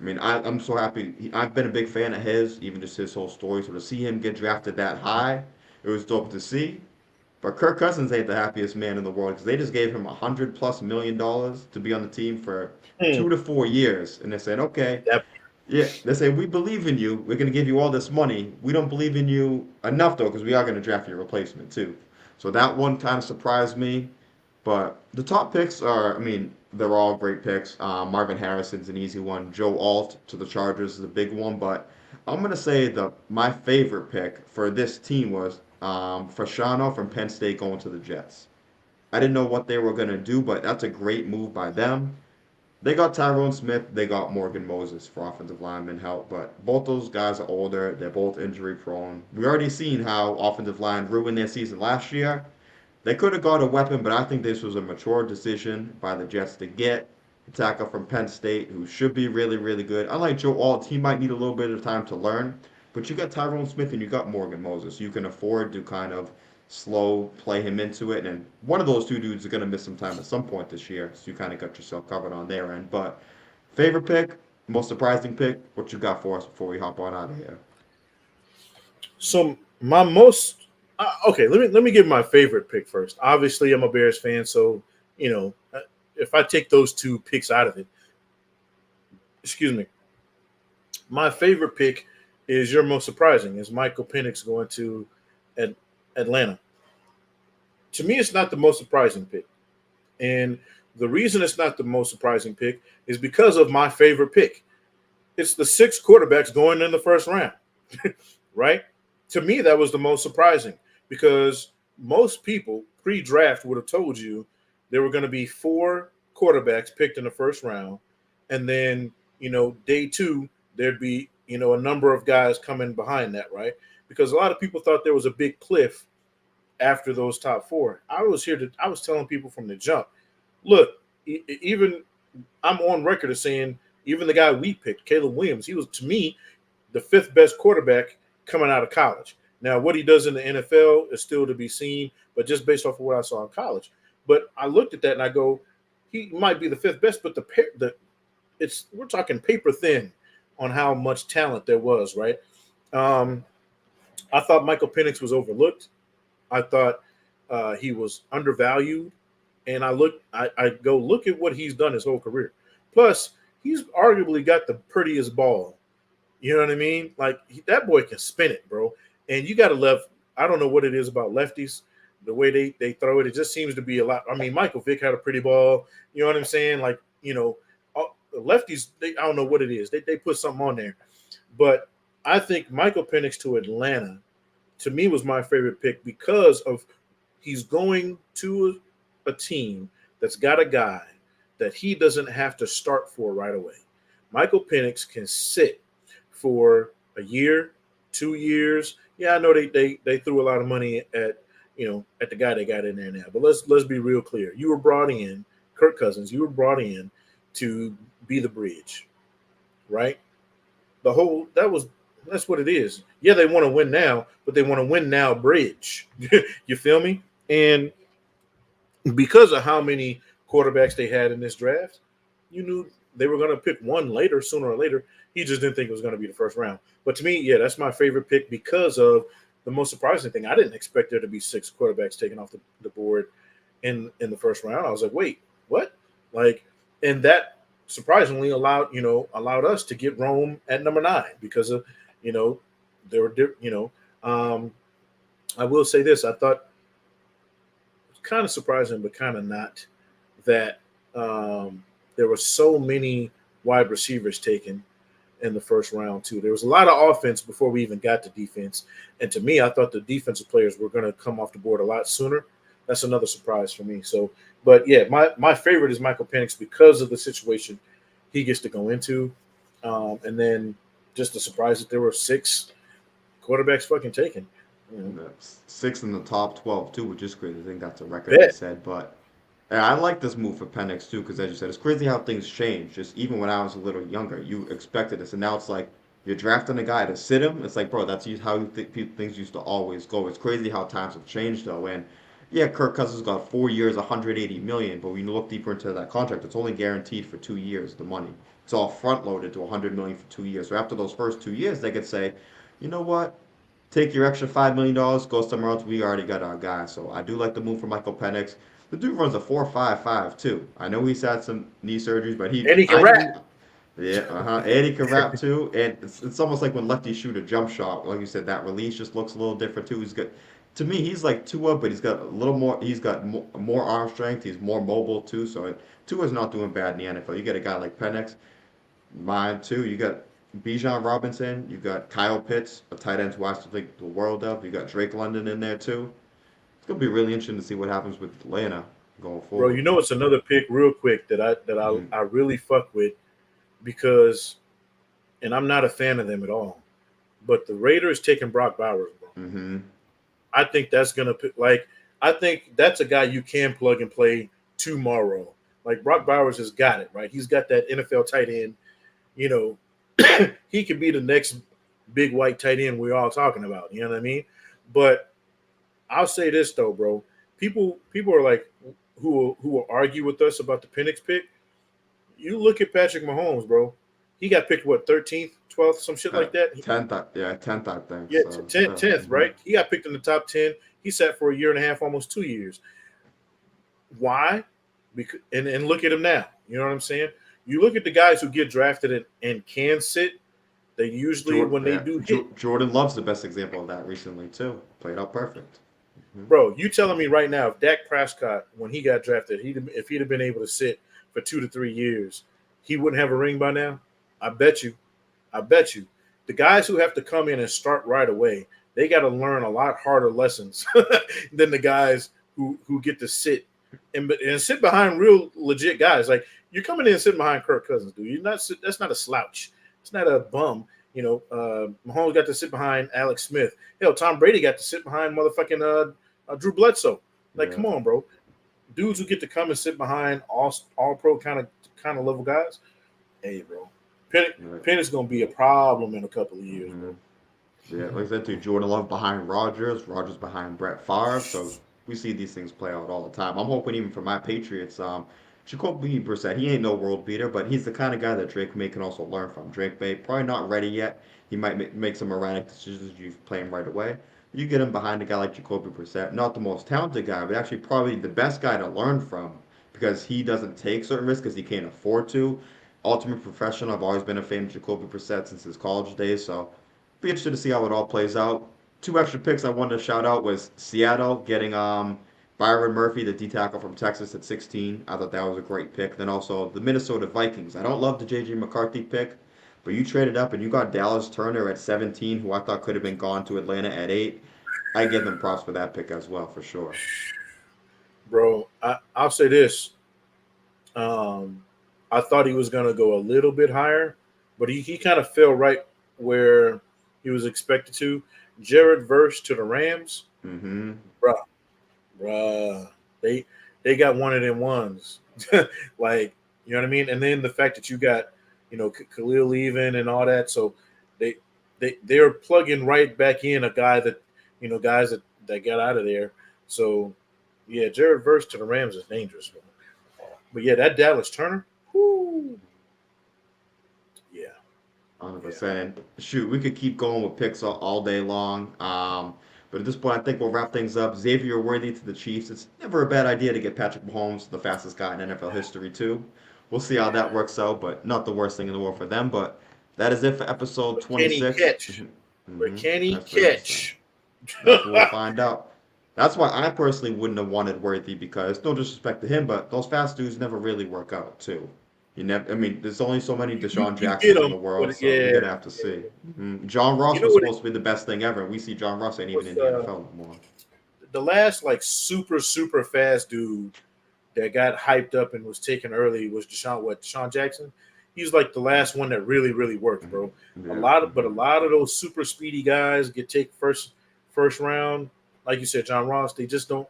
I mean, I'm so happy. I've been a big fan of his, even just his whole story. So to see him get drafted that high, it was dope to see. But Kirk Cousins ain't the happiest man in the world because they just gave him $100+ million to be on the team for Hmm, 2 to 4 years, and they said, okay, that yeah, they say we believe in you. We're gonna give you all this money. We don't believe in you enough though, because we are gonna draft your replacement too. So that one kind of surprised me. But the top picks are, I mean, they're all great picks. Marvin Harrison's an easy one. Joe Alt to the Chargers is a big one. But I'm gonna say the my favorite pick for this team was Serrano from Penn State going to the Jets. I didn't know what they were gonna do, but that's a great move by them. They got Tyrone Smith, they got Morgan Moses for offensive lineman help, but both those guys are older. They're both injury prone. We already seen how offensive line ruined their season last year. They could have got a weapon, but I think this was a mature decision by the Jets to get a tackle from Penn State who should be really, really good. Unlike Joe Alt, he might need a little bit of time to learn, but you got Tyrone Smith and you got Morgan Moses. You can afford to kind of slow play him into it, and one of those two dudes is going to miss some time at some point this year, so you kind of got yourself covered on their end. But favorite pick, most surprising pick, what you got for us before we hop on out of here? So my most okay. Let me give my favorite pick first. Obviously, I'm a Bears fan, so if I take those two picks out of it, excuse me, my favorite pick is your most surprising. Is Michael Penix going to At- Atlanta? To me, it's not the most surprising pick, and the reason it's not the most surprising pick is because of my favorite pick. It's the six quarterbacks going in the first round, right? To me, that was the most surprising because most people pre-draft would have told you there were going to be four quarterbacks picked in the first round, and then day two there'd be a number of guys coming behind that, right? Because a lot of people thought there was a big cliff after those top four. I was telling people from the jump, look, even I'm on record as saying even the guy we picked, Caleb Williams, he was to me the fifth best quarterback coming out of college. Now, what he does in the NFL is still to be seen, but just based off of what I saw in college. But I looked at that and I go, he might be the fifth best, but the it's we're talking paper thin on how much talent there was, right? Um, I thought Michael Penix was overlooked. I thought he was undervalued, and I go look at what he's done his whole career. Plus, he's arguably got the prettiest ball. You know what I mean? Like that boy can spin it, bro. And you got to left. I don't know what it is about lefties. The way they throw it, it just seems to be a lot. I mean, Michael Vick had a pretty ball. You know what I'm saying? Like lefties. I don't know what it is. They put something on there, but I think Michael Penix to Atlanta to me was my favorite pick because of he's going to a team that's got a guy that he doesn't have to start for right away. Michael Penix can sit for a year, 2 years. Yeah, I know they threw a lot of money at at the guy they got in there now. But let's be real clear. You were brought in, Kirk Cousins. You were brought in to be the bridge, right? The whole that's what it is. Yeah, they want to win now, but they want to win now bridge. You feel me? And because of how many quarterbacks they had in this draft, you knew they were going to pick one later, sooner or later. He just didn't think it was going to be the first round. But to me, yeah, that's my favorite pick because of the most surprising thing. I didn't expect there to be six quarterbacks taken off the board in the first round. I was like, wait, what? Like, and that surprisingly allowed us to get Rome at number 9 because of you know there were um, I will say this. I thought kind of surprising, but kind of not, that there were so many wide receivers taken in the first round too. There was a lot of offense before we even got to defense, and to me, I thought the defensive players were going to come off the board a lot sooner. That's another surprise for me. So, but yeah, my favorite is Michael Penix because of the situation he gets to go into, and then just the surprise that there were six quarterbacks fucking taken. You know, And that's six in the top 12 too, which is crazy. I think that's a record they bet. said, but yeah, I like this move for Penix too, because as you said, it's crazy how things change. Just even when I was a little younger, you expected this, and now it's like you're drafting a guy to sit him. It's like, bro, that's how things used to always go. It's crazy how times have changed though. And yeah, Kirk Cousins got 4 years, 180 million, but when you look deeper into that contract, it's only guaranteed for 2 years. The money, it's all front loaded to 100 million for 2 years. So after those first 2 years, they could say, you know what? take your extra $5 million, go somewhere else. We already got our guy. So I do like the move for Michael Penix. The dude runs a 4.55 too. I know he's had some knee surgeries, but And he can I rap. do. Yeah, and he can rap too. And it's almost like when lefties shoot a jump shot. Like you said, that release just looks a little different too. He's got, to me, he's like Tua, but he's got a little more. He's got more arm strength. He's more mobile too. So Tua's not doing bad in the NFL. You get a guy like Penix, mine too. You got Bijan Robinson. You got Kyle Pitts, a tight end who I still think the world of. You got Drake London in there too. It's gonna be really interesting to see what happens with Atlanta going Bro, forward. you know it's another pick real quick that Hmm. I really fuck with because and I'm not a fan of them at all. But the Raiders taking Brock Bowers, bro. Hmm. I think that's gonna like I think that's a guy you can plug and play tomorrow. Like Brock Bowers has got it, right? He's got that NFL tight end, you know, he could be the next big white tight end we're all talking about. You know what I mean? But I'll say this though, bro. People are like who will argue with us about the Penix pick. You look at Patrick Mahomes, bro. He got picked what 13th, 12th, some shit like that. 10th, yeah, 10th, I think. Yeah, So 10th, still. 10th, Hmm. right? He got picked in the top 10. He sat for a year and a half, almost 2 years. Why? Because and look at him now. You know what I'm saying? You look at the guys who get drafted and can sit. They usually when they do hit, Jordan Love's the best example of that recently too. Played out perfect. Hmm. bro. You telling me right now if Dak Prescott when he got drafted, if he'd have been able to sit for 2 to 3 years, he wouldn't have a ring by now. I bet you. I bet you. The guys who have to come in and start right away, they got to learn a lot harder lessons than the guys who get to sit and sit behind real legit guys. Like you're coming in and sitting behind Kirk Cousins, dude. You're not. That's not a slouch. It's not a bum. You know, Mahomes got to sit behind Alex Smith. Hell, Tom Brady got to sit behind motherfucking Drew Bledsoe. Like, Yeah. come on, bro. Dudes who get to come and sit behind all pro kind of level guys. Hey, bro. Right. Penn is gonna be a problem in a couple of years, Hmm. bro. Yeah, like I said, too, Jordan Love behind Rodgers, Rodgers behind Brett Favre. So we see these things play out all the time. I'm hoping even for my Patriots, Jacoby Brissett, he ain't no world beater, but he's the kind of guy that Drake May can also learn from. Drake May probably not ready yet. He might make some erratic decisions. You play him right away. You get him behind a guy like Jacoby Brissett, not the most talented guy, but actually probably the best guy to learn from because he doesn't take certain risks because he can't afford to. Ultimate professional. I've always been a fan of Jacoby Brissett since his college days, so be interested to see how it all plays out. Two extra picks I wanted to shout out was Seattle getting Byron Murphy, the D tackle from Texas at 16. I thought that was a great pick. Then also the Minnesota Vikings. I don't love the JJ McCarthy pick, but you traded up and you got Dallas Turner at 17, who I thought could have been gone to Atlanta at 8. I give them props for that pick as well, for sure. Bro, I'll say this. Um, I thought he was gonna go a little bit higher, but he kind of fell right where he was expected to. Jared Verse to the Rams, Mm-hmm. bruh, bruh. They they got one of them ones. Like, you know what I mean? And then the fact that you got, Khalil leaving and all that, so they they're plugging right back in a guy that guys that got out of there. So yeah, Jared Verse to the Rams is dangerous, man. But yeah, that Dallas Turner, whoo, yeah, yeah. 100%. Shoot, we could keep going with picks all day long. But at this point, I think we'll wrap things up. Xavier Worthy to the Chiefs. It's never a bad idea to get Patrick Mahomes, the fastest guy in NFL history, too. We'll see how that works out, but not the worst thing in the world for them. But that is it for episode But can he 26. catch? But Hmm. can he That's what it's catch? That's what we'll find out. That's why I personally wouldn't have wanted Worthy because no disrespect to him, but those fast dudes never really work out too. You never. I mean, there's only so many Deshaun You get Jacksons in him, the world, but so we're yeah, gonna have to see. John you Ross know was what? supposed to be the best thing ever. We see John Ross ain't even Was in the NFL no more. the last like super fast dude that got hyped up and was taken early was Deshaun Jackson. He's like the last one that really worked, Mhm. bro. Yeah. A lot of those super speedy guys get taken first round. Like you said, John Ross, they just Mhm.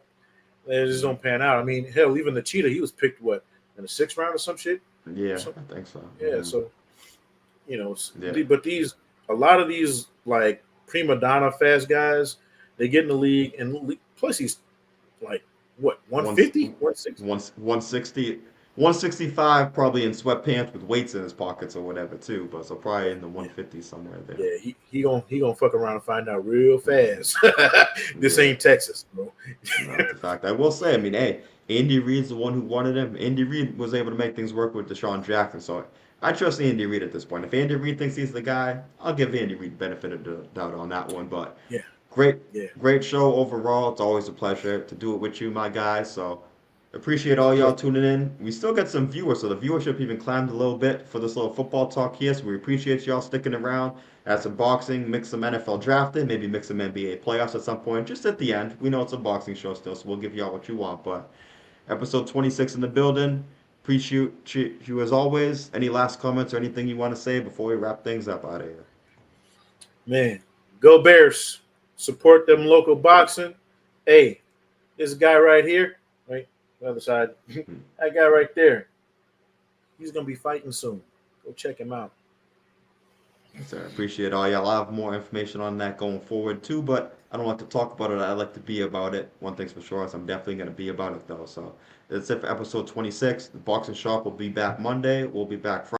don't pan out. I mean, hell, even the cheetah, he was picked what in the sixth round or some shit. Yeah, So, I think so. yeah, so Yeah. but a lot of these like prima donna fast guys, they get in the league, and plus he's like what One, 150, 160. 160. 165 probably in sweatpants with weights in his pockets or whatever too, but so probably in the Yeah, 150 somewhere there. yeah. He gonna fuck around and find out real fast. This Yeah. ain't Texas, bro. No, the fact I will say, I mean, hey, Andy Reid's the one who wanted him. Andy Reid was able to make things work with Deshaun Jackson, so I trust Andy Reid at this point. If Andy Reid thinks he's the guy, I'll give Andy Reid benefit of the doubt on that one. But Yeah, great, yeah. great show overall. It's always a pleasure to do it with you, my guys. So appreciate all Yes, y'all tuning in. We still get some viewers, so the viewership even climbed a little bit for this little football talk here. So we appreciate y'all sticking around. Add some boxing, mix some NFL drafting, maybe mix some NBA playoffs at some point, just at the end. We know it's a boxing show still, so we'll give y'all what you want. But episode 26 in the building. Appreciate you as always. Any last comments or anything you want to say before we wrap things up out of here? man. Go Bears. Support them local boxing. Hey, this guy right here, right, the other side, that guy right there, he's gonna be fighting soon. Go check him out. So I appreciate all y'all. I'll have more information on that going forward too, but I don't like to talk about it. I like to be about it. One thing's for sure is I'm definitely going to be about it though. So that's it for episode 26. The Boxing Shop will be back Monday. We'll be back Friday.